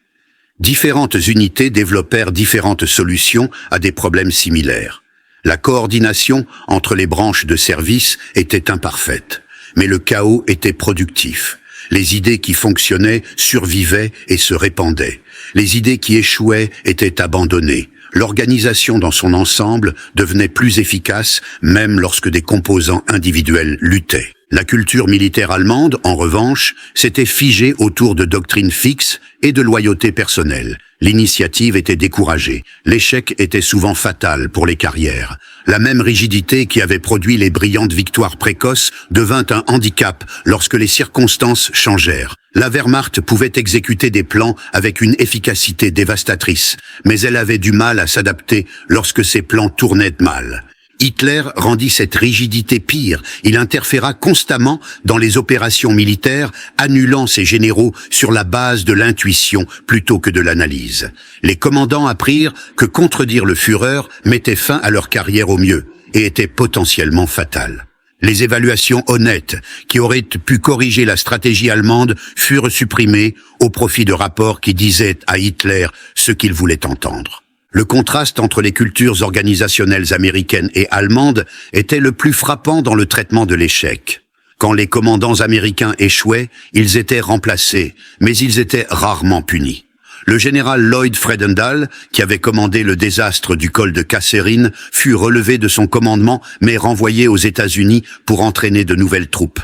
Différentes unités développèrent différentes solutions à des problèmes similaires. La coordination entre les branches de service était imparfaite, mais le chaos était productif. Les idées qui fonctionnaient survivaient et se répandaient. Les idées qui échouaient étaient abandonnées. L'organisation dans son ensemble devenait plus efficace, même lorsque des composants individuels luttaient. La culture militaire allemande, en revanche, s'était figée autour de doctrines fixes et de loyauté personnelle. L'initiative était découragée. L'échec était souvent fatal pour les carrières. La même rigidité qui avait produit les brillantes victoires précoces devint un handicap lorsque les circonstances changèrent. La Wehrmacht pouvait exécuter des plans avec une efficacité dévastatrice, mais elle avait du mal à s'adapter lorsque ces plans tournaient mal. Hitler rendit cette rigidité pire. Il interféra constamment dans les opérations militaires, annulant ses généraux sur la base de l'intuition plutôt que de l'analyse. Les commandants apprirent que contredire le Führer mettait fin à leur carrière au mieux et était potentiellement fatal. Les évaluations honnêtes qui auraient pu corriger la stratégie allemande furent supprimées au profit de rapports qui disaient à Hitler ce qu'il voulait entendre. Le contraste entre les cultures organisationnelles américaines et allemandes était le plus frappant dans le traitement de l'échec. Quand les commandants américains échouaient, ils étaient remplacés, mais ils étaient rarement punis. Le général Lloyd Fredendall, qui avait commandé le désastre du col de Kasserine, fut relevé de son commandement, mais renvoyé aux États-Unis pour entraîner de nouvelles troupes.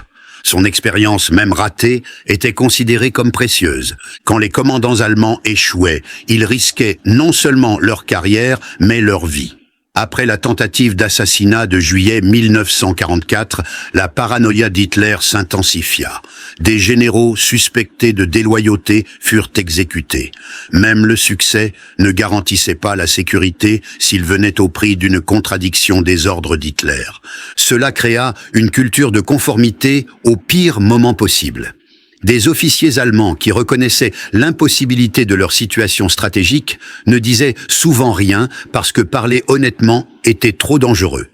Son expérience, même ratée, était considérée comme précieuse. Quand les commandants allemands échouaient, ils risquaient non seulement leur carrière, mais leur vie. Après la tentative d'assassinat de juillet 1944, la paranoïa d'Hitler s'intensifia. Des généraux suspectés de déloyauté furent exécutés. Même le succès ne garantissait pas la sécurité s'il venait au prix d'une contradiction des ordres d'Hitler. Cela créa une culture de conformité au pire moment possible. Des officiers allemands qui reconnaissaient l'impossibilité de leur situation stratégique ne disaient souvent rien parce que parler honnêtement était trop dangereux.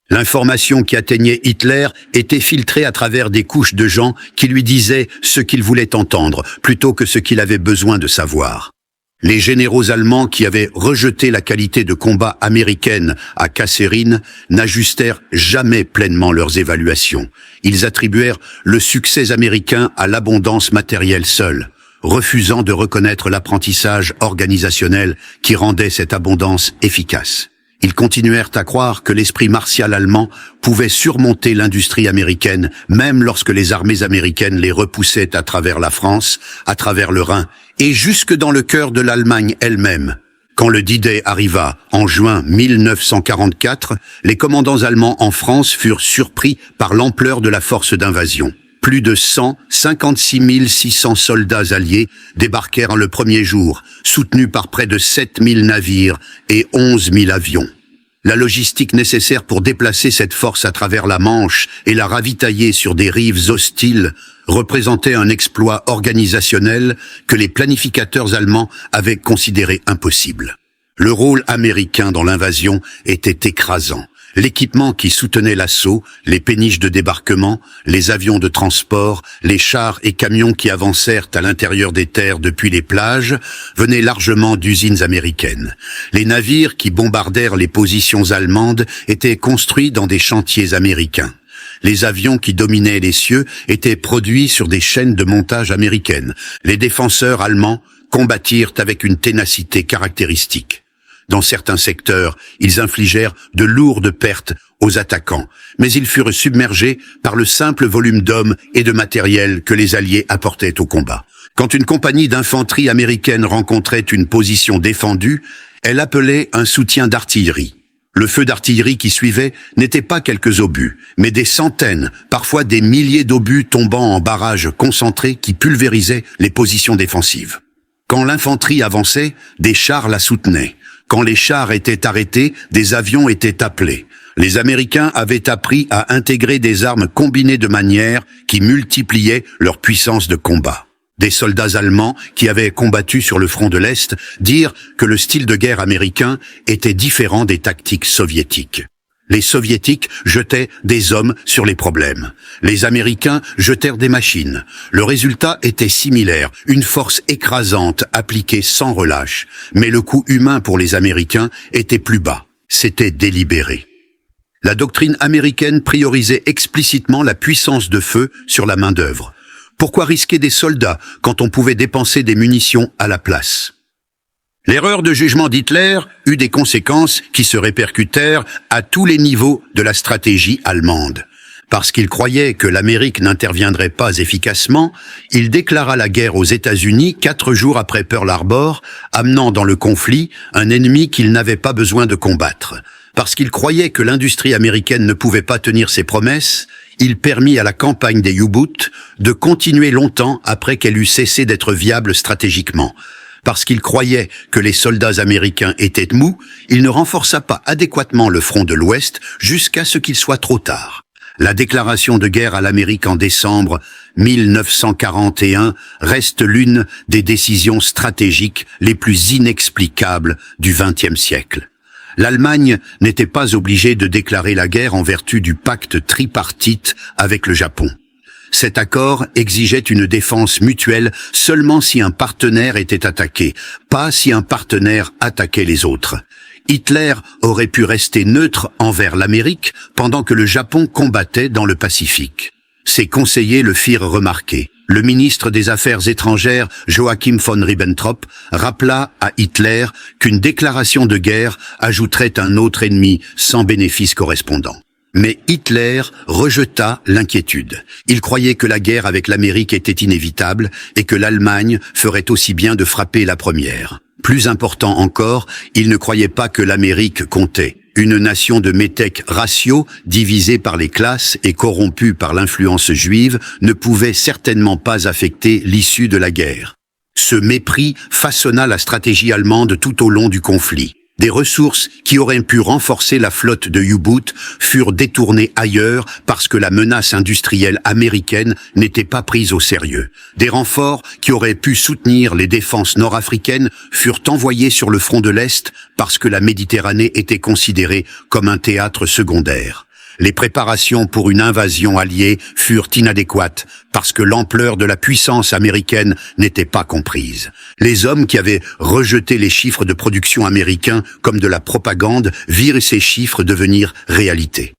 L'information qui atteignait Hitler était filtrée à travers des couches de gens qui lui disaient ce qu'il voulait entendre plutôt que ce qu'il avait besoin de savoir. Les généraux allemands qui avaient rejeté la qualité de combat américaine à Kasserine n'ajustèrent jamais pleinement leurs évaluations. Ils attribuèrent le succès américain à l'abondance matérielle seule, refusant de reconnaître l'apprentissage organisationnel qui rendait cette abondance efficace. Ils continuèrent à croire que l'esprit martial allemand pouvait surmonter l'industrie américaine, même lorsque les armées américaines les repoussaient à travers la France, à travers le Rhin, et jusque dans le cœur de l'Allemagne elle-même. Quand le D-Day arriva en juin 1944, les commandants allemands en France furent surpris par l'ampleur de la force d'invasion. Plus de 156 600 soldats alliés débarquèrent le premier jour, soutenus par près de 7 000 navires et 11 000 avions. La logistique nécessaire pour déplacer cette force à travers la Manche et la ravitailler sur des rives hostiles représentait un exploit organisationnel que les planificateurs allemands avaient considéré impossible. Le rôle américain dans l'invasion était écrasant. L'équipement qui soutenait l'assaut, les péniches de débarquement, les avions de transport, les chars et camions qui avancèrent à l'intérieur des terres depuis les plages, venaient largement d'usines américaines. Les navires qui bombardèrent les positions allemandes étaient construits dans des chantiers américains. Les avions qui dominaient les cieux étaient produits sur des chaînes de montage américaines. Les défenseurs allemands combattirent avec une ténacité caractéristique. Dans certains secteurs, ils infligèrent de lourdes pertes aux attaquants, mais ils furent submergés par le simple volume d'hommes et de matériel que les Alliés apportaient au combat. Quand une compagnie d'infanterie américaine rencontrait une position défendue, elle appelait un soutien d'artillerie. Le feu d'artillerie qui suivait n'était pas quelques obus, mais des centaines, parfois des milliers d'obus tombant en barrages concentrés qui pulvérisaient les positions défensives. Quand l'infanterie avançait, des chars la soutenaient. Quand les chars étaient arrêtés, des avions étaient appelés. Les Américains avaient appris à intégrer des armes combinées de manière qui multipliaient leur puissance de combat. Des soldats allemands qui avaient combattu sur le front de l'Est dirent que le style de guerre américain était différent des tactiques soviétiques. Les Soviétiques jetaient des hommes sur les problèmes. Les Américains jetèrent des machines. Le résultat était similaire, une force écrasante appliquée sans relâche. Mais le coût humain pour les Américains était plus bas. C'était délibéré. La doctrine américaine priorisait explicitement la puissance de feu sur la main-d'œuvre. Pourquoi risquer des soldats quand on pouvait dépenser des munitions à la place ? L'erreur de jugement d'Hitler eut des conséquences qui se répercutèrent à tous les niveaux de la stratégie allemande. Parce qu'il croyait que l'Amérique n'interviendrait pas efficacement, il déclara la guerre aux États-Unis 4 jours après Pearl Harbor, amenant dans le conflit un ennemi qu'il n'avait pas besoin de combattre. Parce qu'il croyait que l'industrie américaine ne pouvait pas tenir ses promesses, il permit à la campagne des U-Boats de continuer longtemps après qu'elle eût cessé d'être viable stratégiquement. Parce qu'il croyait que les soldats américains étaient mous, il ne renforça pas adéquatement le front de l'Ouest jusqu'à ce qu'il soit trop tard. La déclaration de guerre à l'Amérique en décembre 1941 reste l'une des décisions stratégiques les plus inexplicables du XXe siècle. L'Allemagne n'était pas obligée de déclarer la guerre en vertu du pacte tripartite avec le Japon. Cet accord exigeait une défense mutuelle seulement si un partenaire était attaqué, pas si un partenaire attaquait les autres. Hitler aurait pu rester neutre envers l'Amérique pendant que le Japon combattait dans le Pacifique. Ses conseillers le firent remarquer. Le ministre des Affaires étrangères, Joachim von Ribbentrop, rappela à Hitler qu'une déclaration de guerre ajouterait un autre ennemi sans bénéfice correspondant. Mais Hitler rejeta l'inquiétude. Il croyait que la guerre avec l'Amérique était inévitable et que l'Allemagne ferait aussi bien de frapper la première. Plus important encore, il ne croyait pas que l'Amérique comptait. Une nation de métèques raciaux, divisée par les classes et corrompue par l'influence juive, ne pouvait certainement pas affecter l'issue de la guerre. Ce mépris façonna la stratégie allemande tout au long du conflit. Des ressources qui auraient pu renforcer la flotte de U-Boats furent détournées ailleurs parce que la menace industrielle américaine n'était pas prise au sérieux. Des renforts qui auraient pu soutenir les défenses nord-africaines furent envoyés sur le front de l'Est parce que la Méditerranée était considérée comme un théâtre secondaire. Les préparations pour une invasion alliée furent inadéquates parce que l'ampleur de la puissance américaine n'était pas comprise. Les hommes qui avaient rejeté les chiffres de production américains comme de la propagande virent ces chiffres devenir réalité.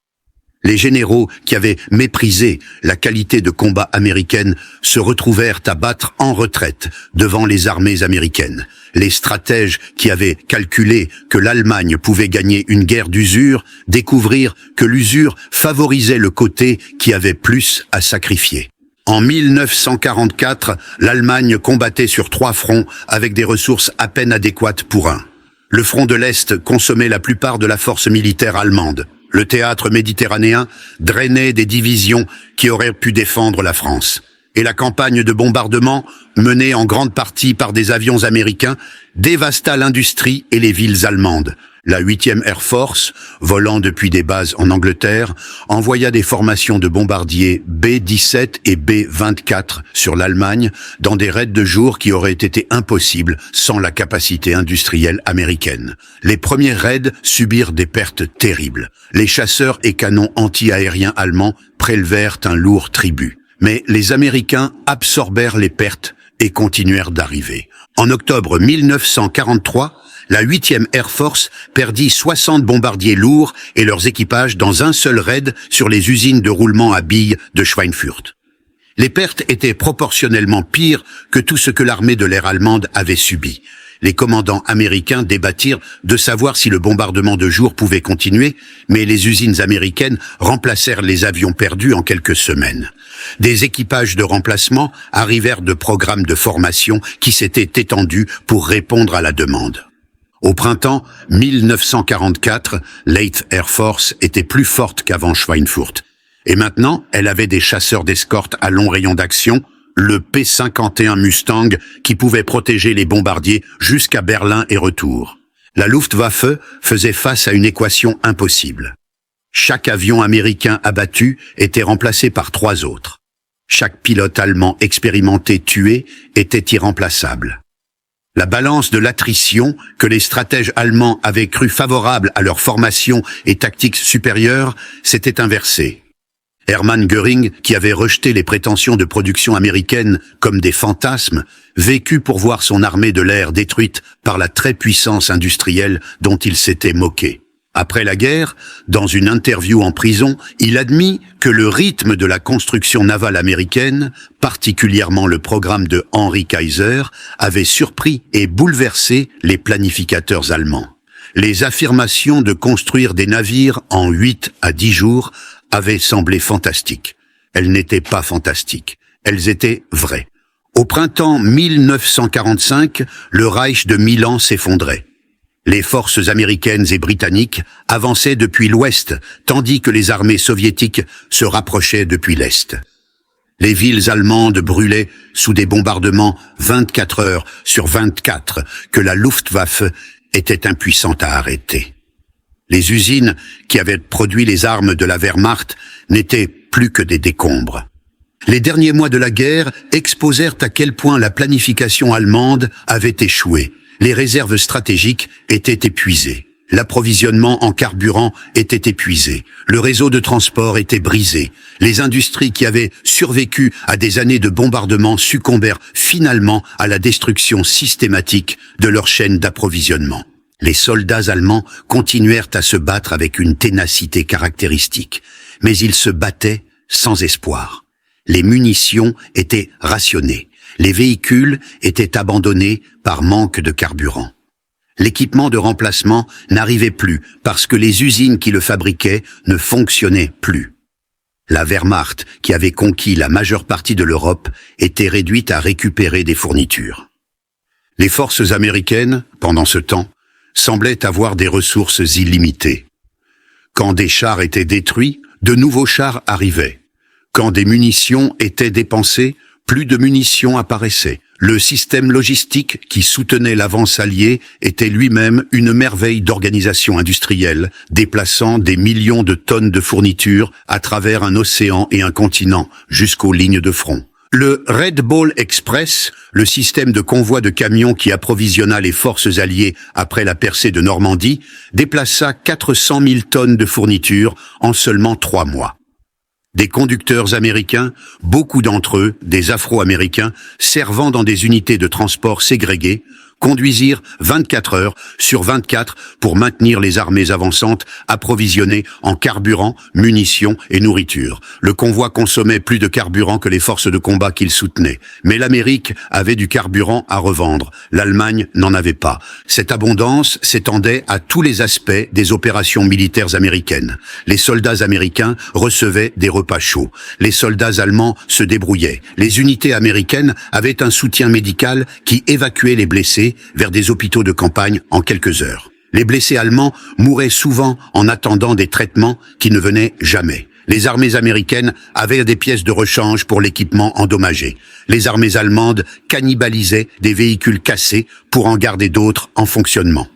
Les généraux qui avaient méprisé la qualité de combat américaine se retrouvèrent à battre en retraite devant les armées américaines. Les stratèges qui avaient calculé que l'Allemagne pouvait gagner une guerre d'usure découvrirent que l'usure favorisait le côté qui avait plus à sacrifier. En 1944, l'Allemagne combattait sur 3 fronts avec des ressources à peine adéquates pour un. Le front de l'Est consommait la plupart de la force militaire allemande. Le théâtre méditerranéen drainait des divisions qui auraient pu défendre la France. Et la campagne de bombardement, menée en grande partie par des avions américains, dévasta l'industrie et les villes allemandes. La 8e Air Force, volant depuis des bases en Angleterre, envoya des formations de bombardiers B-17 et B-24 sur l'Allemagne dans des raids de jour qui auraient été impossibles sans la capacité industrielle américaine. Les premiers raids subirent des pertes terribles. Les chasseurs et canons anti-aériens allemands prélevèrent un lourd tribut. Mais les Américains absorbèrent les pertes et continuèrent d'arriver. En octobre 1943, la 8e Air Force perdit 60 bombardiers lourds et leurs équipages dans un seul raid sur les usines de roulement à billes de Schweinfurt. Les pertes étaient proportionnellement pires que tout ce que l'armée de l'air allemande avait subi. Les commandants américains débattirent de savoir si le bombardement de jour pouvait continuer, mais les usines américaines remplacèrent les avions perdus en quelques semaines. Des équipages de remplacement arrivèrent de programmes de formation qui s'étaient étendus pour répondre à la demande. Au printemps 1944, l'Eighth Air Force était plus forte qu'avant Schweinfurt. Et maintenant, elle avait des chasseurs d'escorte à long rayon d'action, le P-51 Mustang qui pouvait protéger les bombardiers jusqu'à Berlin et retour. La Luftwaffe faisait face à une équation impossible. Chaque avion américain abattu était remplacé par 3 autres. Chaque pilote allemand expérimenté tué était irremplaçable. La balance de l'attrition, que les stratèges allemands avaient cru favorable à leur formation et tactiques supérieures, s'était inversée. Hermann Göring, qui avait rejeté les prétentions de production américaine comme des fantasmes, vécut pour voir son armée de l'air détruite par la très puissance industrielle dont il s'était moqué. Après la guerre, dans une interview en prison, il admit que le rythme de la construction navale américaine, particulièrement le programme de Henry Kaiser, avait surpris et bouleversé les planificateurs allemands. Les affirmations de construire des navires en 8 à 10 jours avaient semblé fantastiques. Elles n'étaient pas fantastiques, elles étaient vraies. Au printemps 1945, le Reich de Milan s'effondrait. Les forces américaines et britanniques avançaient depuis l'ouest, tandis que les armées soviétiques se rapprochaient depuis l'est. Les villes allemandes brûlaient sous des bombardements 24 heures sur 24 que la Luftwaffe était impuissante à arrêter. Les usines qui avaient produit les armes de la Wehrmacht n'étaient plus que des décombres. Les derniers mois de la guerre exposèrent à quel point la planification allemande avait échoué. Les réserves stratégiques étaient épuisées. L'approvisionnement en carburant était épuisé. Le réseau de transport était brisé. Les industries qui avaient survécu à des années de bombardement succombèrent finalement à la destruction systématique de leur chaîne d'approvisionnement. Les soldats allemands continuèrent à se battre avec une ténacité caractéristique, mais ils se battaient sans espoir. Les munitions étaient rationnées. Les véhicules étaient abandonnés par manque de carburant. L'équipement de remplacement n'arrivait plus parce que les usines qui le fabriquaient ne fonctionnaient plus. La Wehrmacht, qui avait conquis la majeure partie de l'Europe, était réduite à récupérer des fournitures. Les forces américaines, pendant ce temps, semblaient avoir des ressources illimitées. Quand des chars étaient détruits, de nouveaux chars arrivaient. Quand des munitions étaient dépensées, plus de munitions apparaissaient. Le système logistique qui soutenait l'avance alliée était lui-même une merveille d'organisation industrielle, déplaçant des millions de tonnes de fournitures à travers un océan et un continent jusqu'aux lignes de front. Le Red Ball Express, le système de convoi de camions qui approvisionna les forces alliées après la percée de Normandie, déplaça 400 000 tonnes de fournitures en seulement 3 mois. Des conducteurs américains, beaucoup d'entre eux, des Afro-Américains, servant dans des unités de transport ségrégées, conduisirent 24 heures sur 24 pour maintenir les armées avançantes approvisionnées en carburant, munitions et nourriture. Le convoi consommait plus de carburant que les forces de combat qu'il soutenait. Mais l'Amérique avait du carburant à revendre. L'Allemagne n'en avait pas. Cette abondance s'étendait à tous les aspects des opérations militaires américaines. Les soldats américains recevaient des repas chauds. Les soldats allemands se débrouillaient. Les unités américaines avaient un soutien médical qui évacuait les blessés transportés vers des hôpitaux de campagne en quelques heures. Les blessés allemands mouraient souvent en attendant des traitements qui ne venaient jamais. Les armées américaines avaient des pièces de rechange pour l'équipement endommagé. Les armées allemandes cannibalisaient des véhicules cassés pour en garder d'autres en fonctionnement.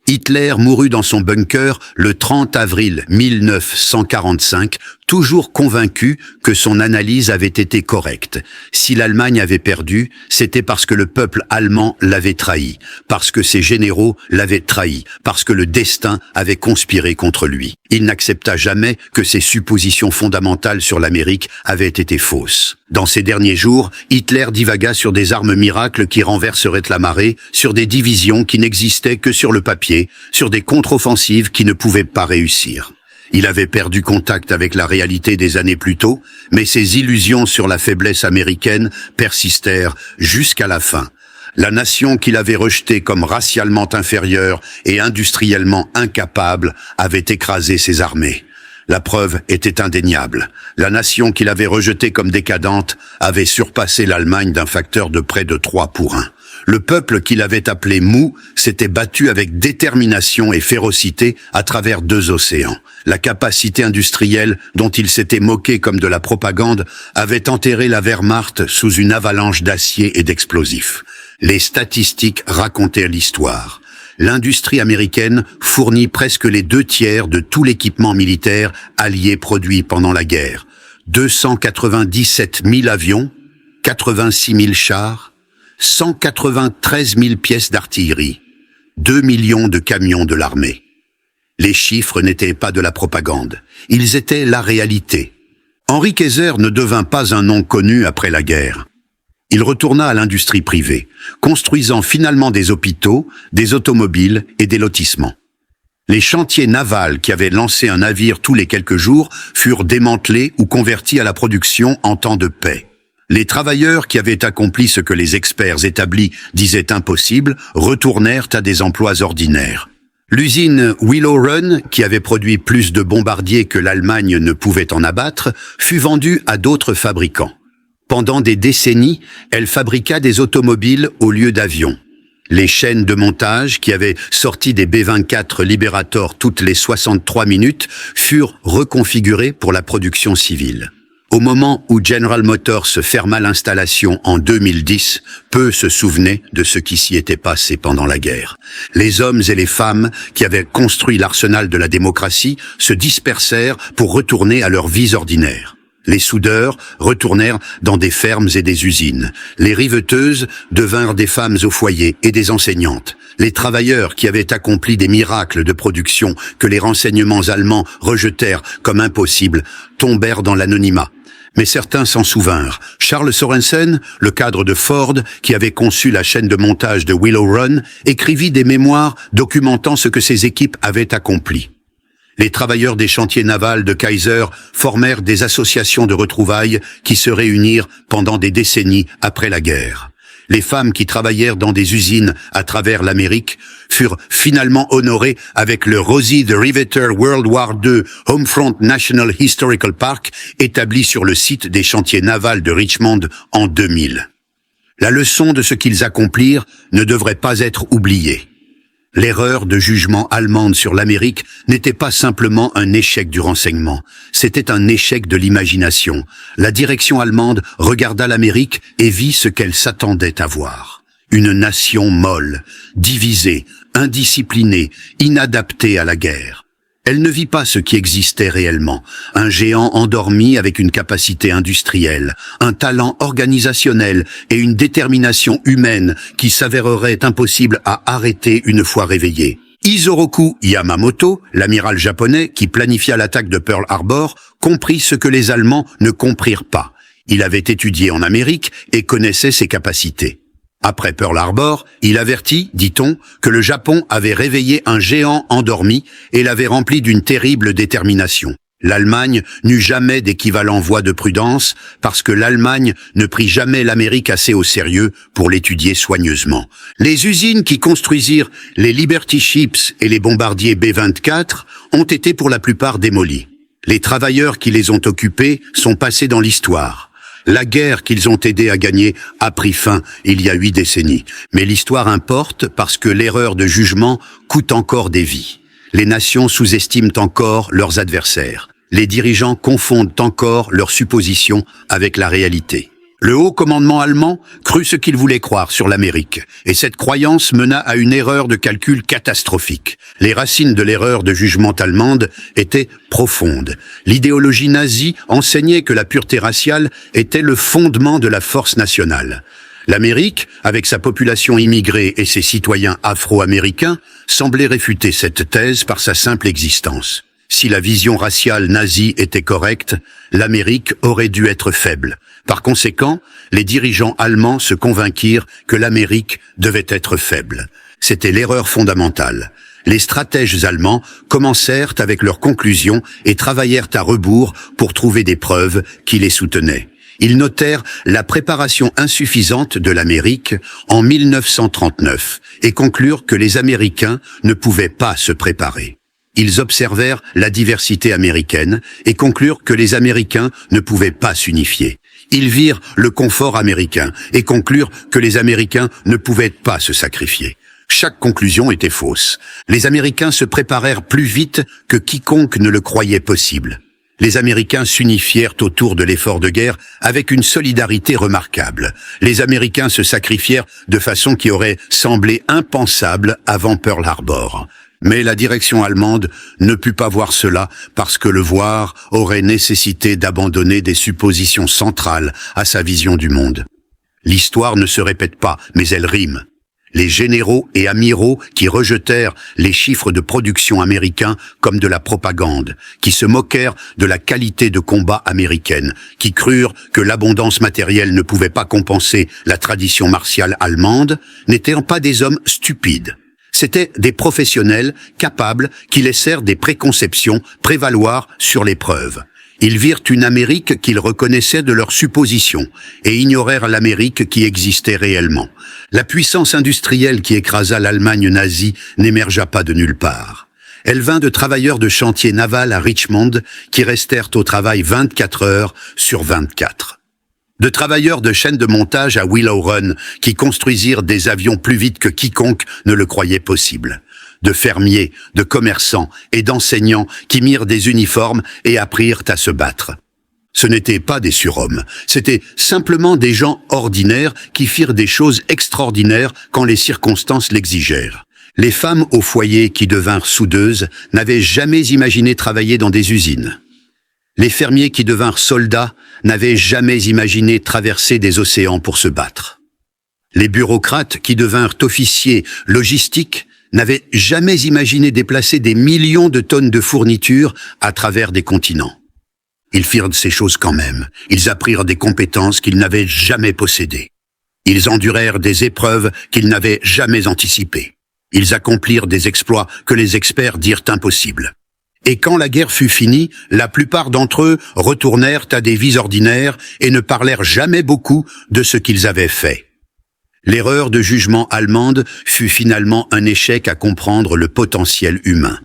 Hitler mourut dans son bunker le 30 avril 1945, toujours convaincu que son analyse avait été correcte. Si l'Allemagne avait perdu, c'était parce que le peuple allemand l'avait trahi, parce que ses généraux l'avaient trahi, parce que le destin avait conspiré contre lui. Il n'accepta jamais que ses suppositions fondamentales sur l'Amérique avaient été fausses. Dans ces derniers jours, Hitler divagua sur des armes miracles qui renverseraient la marée, sur des divisions qui n'existaient que sur le papier, sur des contre-offensives qui ne pouvaient pas réussir. Il avait perdu contact avec la réalité des années plus tôt, mais ses illusions sur la faiblesse américaine persistèrent jusqu'à la fin. La nation qu'il avait rejetée comme racialement inférieure et industriellement incapable avait écrasé ses armées. La preuve était indéniable. La nation qu'il avait rejetée comme décadente avait surpassé l'Allemagne d'un facteur de près de 3-1. Le peuple qu'il avait appelé mou s'était battu avec détermination et férocité à travers 2 océans. La capacité industrielle dont il s'était moqué comme de la propagande avait enterré la Wehrmacht sous une avalanche d'acier et d'explosifs. Les statistiques racontaient l'histoire. L'industrie américaine fournit presque les 2/3 de tout l'équipement militaire allié produit pendant la guerre. 297 000 avions, 86 000 chars, 193 000 pièces d'artillerie, 2 millions de camions de l'armée. Les chiffres n'étaient pas de la propagande, ils étaient la réalité. Henri Kayser ne devint pas un nom connu après la guerre. Il retourna à l'industrie privée, construisant finalement des hôpitaux, des automobiles et des lotissements. Les chantiers navals qui avaient lancé un navire tous les quelques jours furent démantelés ou convertis à la production en temps de paix. Les travailleurs qui avaient accompli ce que les experts établis disaient impossible retournèrent à des emplois ordinaires. L'usine Willow Run, qui avait produit plus de bombardiers que l'Allemagne ne pouvait en abattre, fut vendue à d'autres fabricants. Pendant des décennies, elle fabriqua des automobiles au lieu d'avions. Les chaînes de montage, qui avaient sorti des B-24 Liberator toutes les 63 minutes, furent reconfigurées pour la production civile. Au moment où General Motors ferma l'installation en 2010, peu se souvenaient de ce qui s'y était passé pendant la guerre. Les hommes et les femmes qui avaient construit l'arsenal de la démocratie se dispersèrent pour retourner à leurs vies ordinaires. Les soudeurs retournèrent dans des fermes et des usines. Les riveteuses devinrent des femmes au foyer et des enseignantes. Les travailleurs qui avaient accompli des miracles de production que les renseignements allemands rejetèrent comme impossibles tombèrent dans l'anonymat. Mais certains s'en souvinrent. Charles Sorensen, le cadre de Ford, qui avait conçu la chaîne de montage de Willow Run, écrivit des mémoires documentant ce que ses équipes avaient accompli. Les travailleurs des chantiers navals de Kayser formèrent des associations de retrouvailles qui se réunirent pendant des décennies après la guerre. Les femmes qui travaillèrent dans des usines à travers l'Amérique furent finalement honorées avec le Rosie the Riveter World War II Homefront National Historical Park établi sur le site des chantiers navals de Richmond en 2000. La leçon de ce qu'ils accomplirent ne devrait pas être oubliée. L'erreur de jugement allemande sur l'Amérique n'était pas simplement un échec du renseignement, c'était un échec de l'imagination. La direction allemande regarda l'Amérique et vit ce qu'elle s'attendait à voir. Une nation molle, divisée, indisciplinée, inadaptée à la guerre. Elle ne vit pas ce qui existait réellement, un géant endormi avec une capacité industrielle, un talent organisationnel et une détermination humaine qui s'avérerait impossible à arrêter une fois réveillé. Isoroku Yamamoto, l'amiral japonais qui planifia l'attaque de Pearl Harbor, comprit ce que les Allemands ne comprirent pas. Il avait étudié en Amérique et connaissait ses capacités. Après Pearl Harbor, il avertit, dit-on, que le Japon avait réveillé un géant endormi et l'avait rempli d'une terrible détermination. L'Allemagne n'eut jamais d'équivalent voie de prudence parce que l'Allemagne ne prit jamais l'Amérique assez au sérieux pour l'étudier soigneusement. Les usines qui construisirent les Liberty Ships et les bombardiers B-24 ont été pour la plupart démolies. Les travailleurs qui les ont occupés sont passés dans l'histoire. La guerre qu'ils ont aidé à gagner a pris fin il y a 8 décennies. Mais l'histoire importe parce que l'erreur de jugement coûte encore des vies. Les nations sous-estiment encore leurs adversaires. Les dirigeants confondent encore leurs suppositions avec la réalité. Le haut commandement allemand crut ce qu'il voulait croire sur l'Amérique, et cette croyance mena à une erreur de calcul catastrophique. Les racines de l'erreur de jugement allemande étaient profondes. L'idéologie nazie enseignait que la pureté raciale était le fondement de la force nationale. L'Amérique, avec sa population immigrée et ses citoyens afro-américains, semblait réfuter cette thèse par sa simple existence. Si la vision raciale nazie était correcte, l'Amérique aurait dû être faible. Par conséquent, les dirigeants allemands se convainquirent que l'Amérique devait être faible. C'était l'erreur fondamentale. Les stratèges allemands commencèrent avec leurs conclusions et travaillèrent à rebours pour trouver des preuves qui les soutenaient. Ils notèrent la préparation insuffisante de l'Amérique en 1939 et conclurent que les Américains ne pouvaient pas se préparer. Ils observèrent la diversité américaine et conclurent que les Américains ne pouvaient pas s'unifier. Ils virent le confort américain et conclurent que les Américains ne pouvaient pas se sacrifier. Chaque conclusion était fausse. Les Américains se préparèrent plus vite que quiconque ne le croyait possible. Les Américains s'unifièrent autour de l'effort de guerre avec une solidarité remarquable. Les Américains se sacrifièrent de façon qui aurait semblé impensable avant Pearl Harbor. Mais la direction allemande ne put pas voir cela parce que le voir aurait nécessité d'abandonner des suppositions centrales à sa vision du monde. L'histoire ne se répète pas, mais elle rime. Les généraux et amiraux qui rejetèrent les chiffres de production américains comme de la propagande, qui se moquèrent de la qualité de combat américaine, qui crurent que l'abondance matérielle ne pouvait pas compenser la tradition martiale allemande, n'étaient pas des hommes stupides. C'étaient des professionnels capables qui laissèrent des préconceptions prévaloir sur les preuves. Ils virent une Amérique qu'ils reconnaissaient de leurs suppositions et ignorèrent l'Amérique qui existait réellement. La puissance industrielle qui écrasa l'Allemagne nazie n'émergea pas de nulle part. Elle vint de travailleurs de chantier naval à Richmond qui restèrent au travail 24 heures sur 24. De travailleurs de chaînes de montage à Willow Run qui construisirent des avions plus vite que quiconque ne le croyait possible. De fermiers, de commerçants et d'enseignants qui mirent des uniformes et apprirent à se battre. Ce n'étaient pas des surhommes, c'était simplement des gens ordinaires qui firent des choses extraordinaires quand les circonstances l'exigèrent. Les femmes au foyer qui devinrent soudeuses n'avaient jamais imaginé travailler dans des usines. Les fermiers qui devinrent soldats n'avaient jamais imaginé traverser des océans pour se battre. Les bureaucrates qui devinrent officiers logistiques n'avaient jamais imaginé déplacer des millions de tonnes de fournitures à travers des continents. Ils firent ces choses quand même. Ils apprirent des compétences qu'ils n'avaient jamais possédées. Ils endurèrent des épreuves qu'ils n'avaient jamais anticipées. Ils accomplirent des exploits que les experts dirent impossibles. Et quand la guerre fut finie, la plupart d'entre eux retournèrent à des vies ordinaires et ne parlèrent jamais beaucoup de ce qu'ils avaient fait. L'erreur de jugement allemande fut finalement un échec à comprendre le potentiel humain.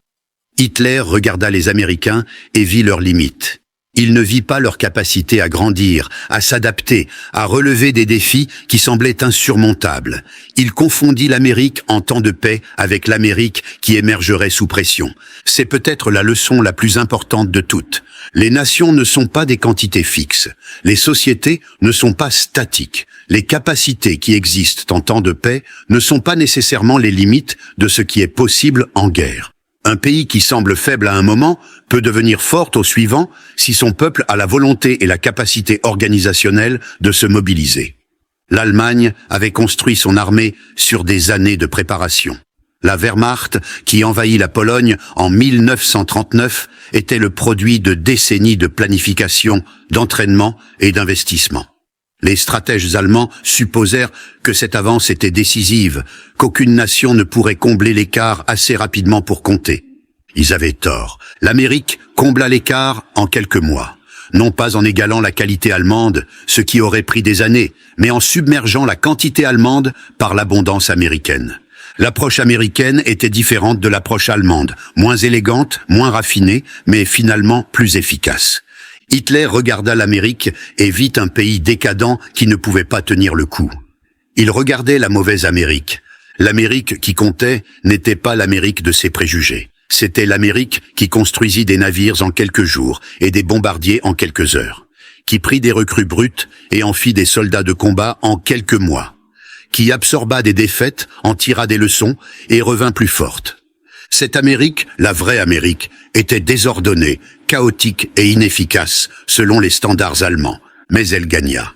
Hitler regarda les Américains et vit leurs limites. Il ne vit pas leur capacité à grandir, à s'adapter, à relever des défis qui semblaient insurmontables. Il confondit l'Amérique en temps de paix avec l'Amérique qui émergerait sous pression. C'est peut-être la leçon la plus importante de toutes. Les nations ne sont pas des quantités fixes. Les sociétés ne sont pas statiques. Les capacités qui existent en temps de paix ne sont pas nécessairement les limites de ce qui est possible en guerre. Un pays qui semble faible à un moment peut devenir fort au suivant si son peuple a la volonté et la capacité organisationnelle de se mobiliser. L'Allemagne avait construit son armée sur des années de préparation. La Wehrmacht, qui envahit la Pologne en 1939, était le produit de décennies de planification, d'entraînement et d'investissement. Les stratèges allemands supposèrent que cette avance était décisive, qu'aucune nation ne pourrait combler l'écart assez rapidement pour compter. Ils avaient tort. L'Amérique combla l'écart en quelques mois. Non pas en égalant la qualité allemande, ce qui aurait pris des années, mais en submergeant la quantité allemande par l'abondance américaine. L'approche américaine était différente de l'approche allemande, moins élégante, moins raffinée, mais finalement plus efficace. Hitler regarda l'Amérique et vit un pays décadent qui ne pouvait pas tenir le coup. Il regardait la mauvaise Amérique. L'Amérique qui comptait n'était pas l'Amérique de ses préjugés. C'était l'Amérique qui construisit des navires en quelques jours et des bombardiers en quelques heures, qui prit des recrues brutes et en fit des soldats de combat en quelques mois, qui absorba des défaites, en tira des leçons et revint plus forte. Cette Amérique, la vraie Amérique, était désordonnée, chaotique et inefficace selon les standards allemands, mais elle gagna.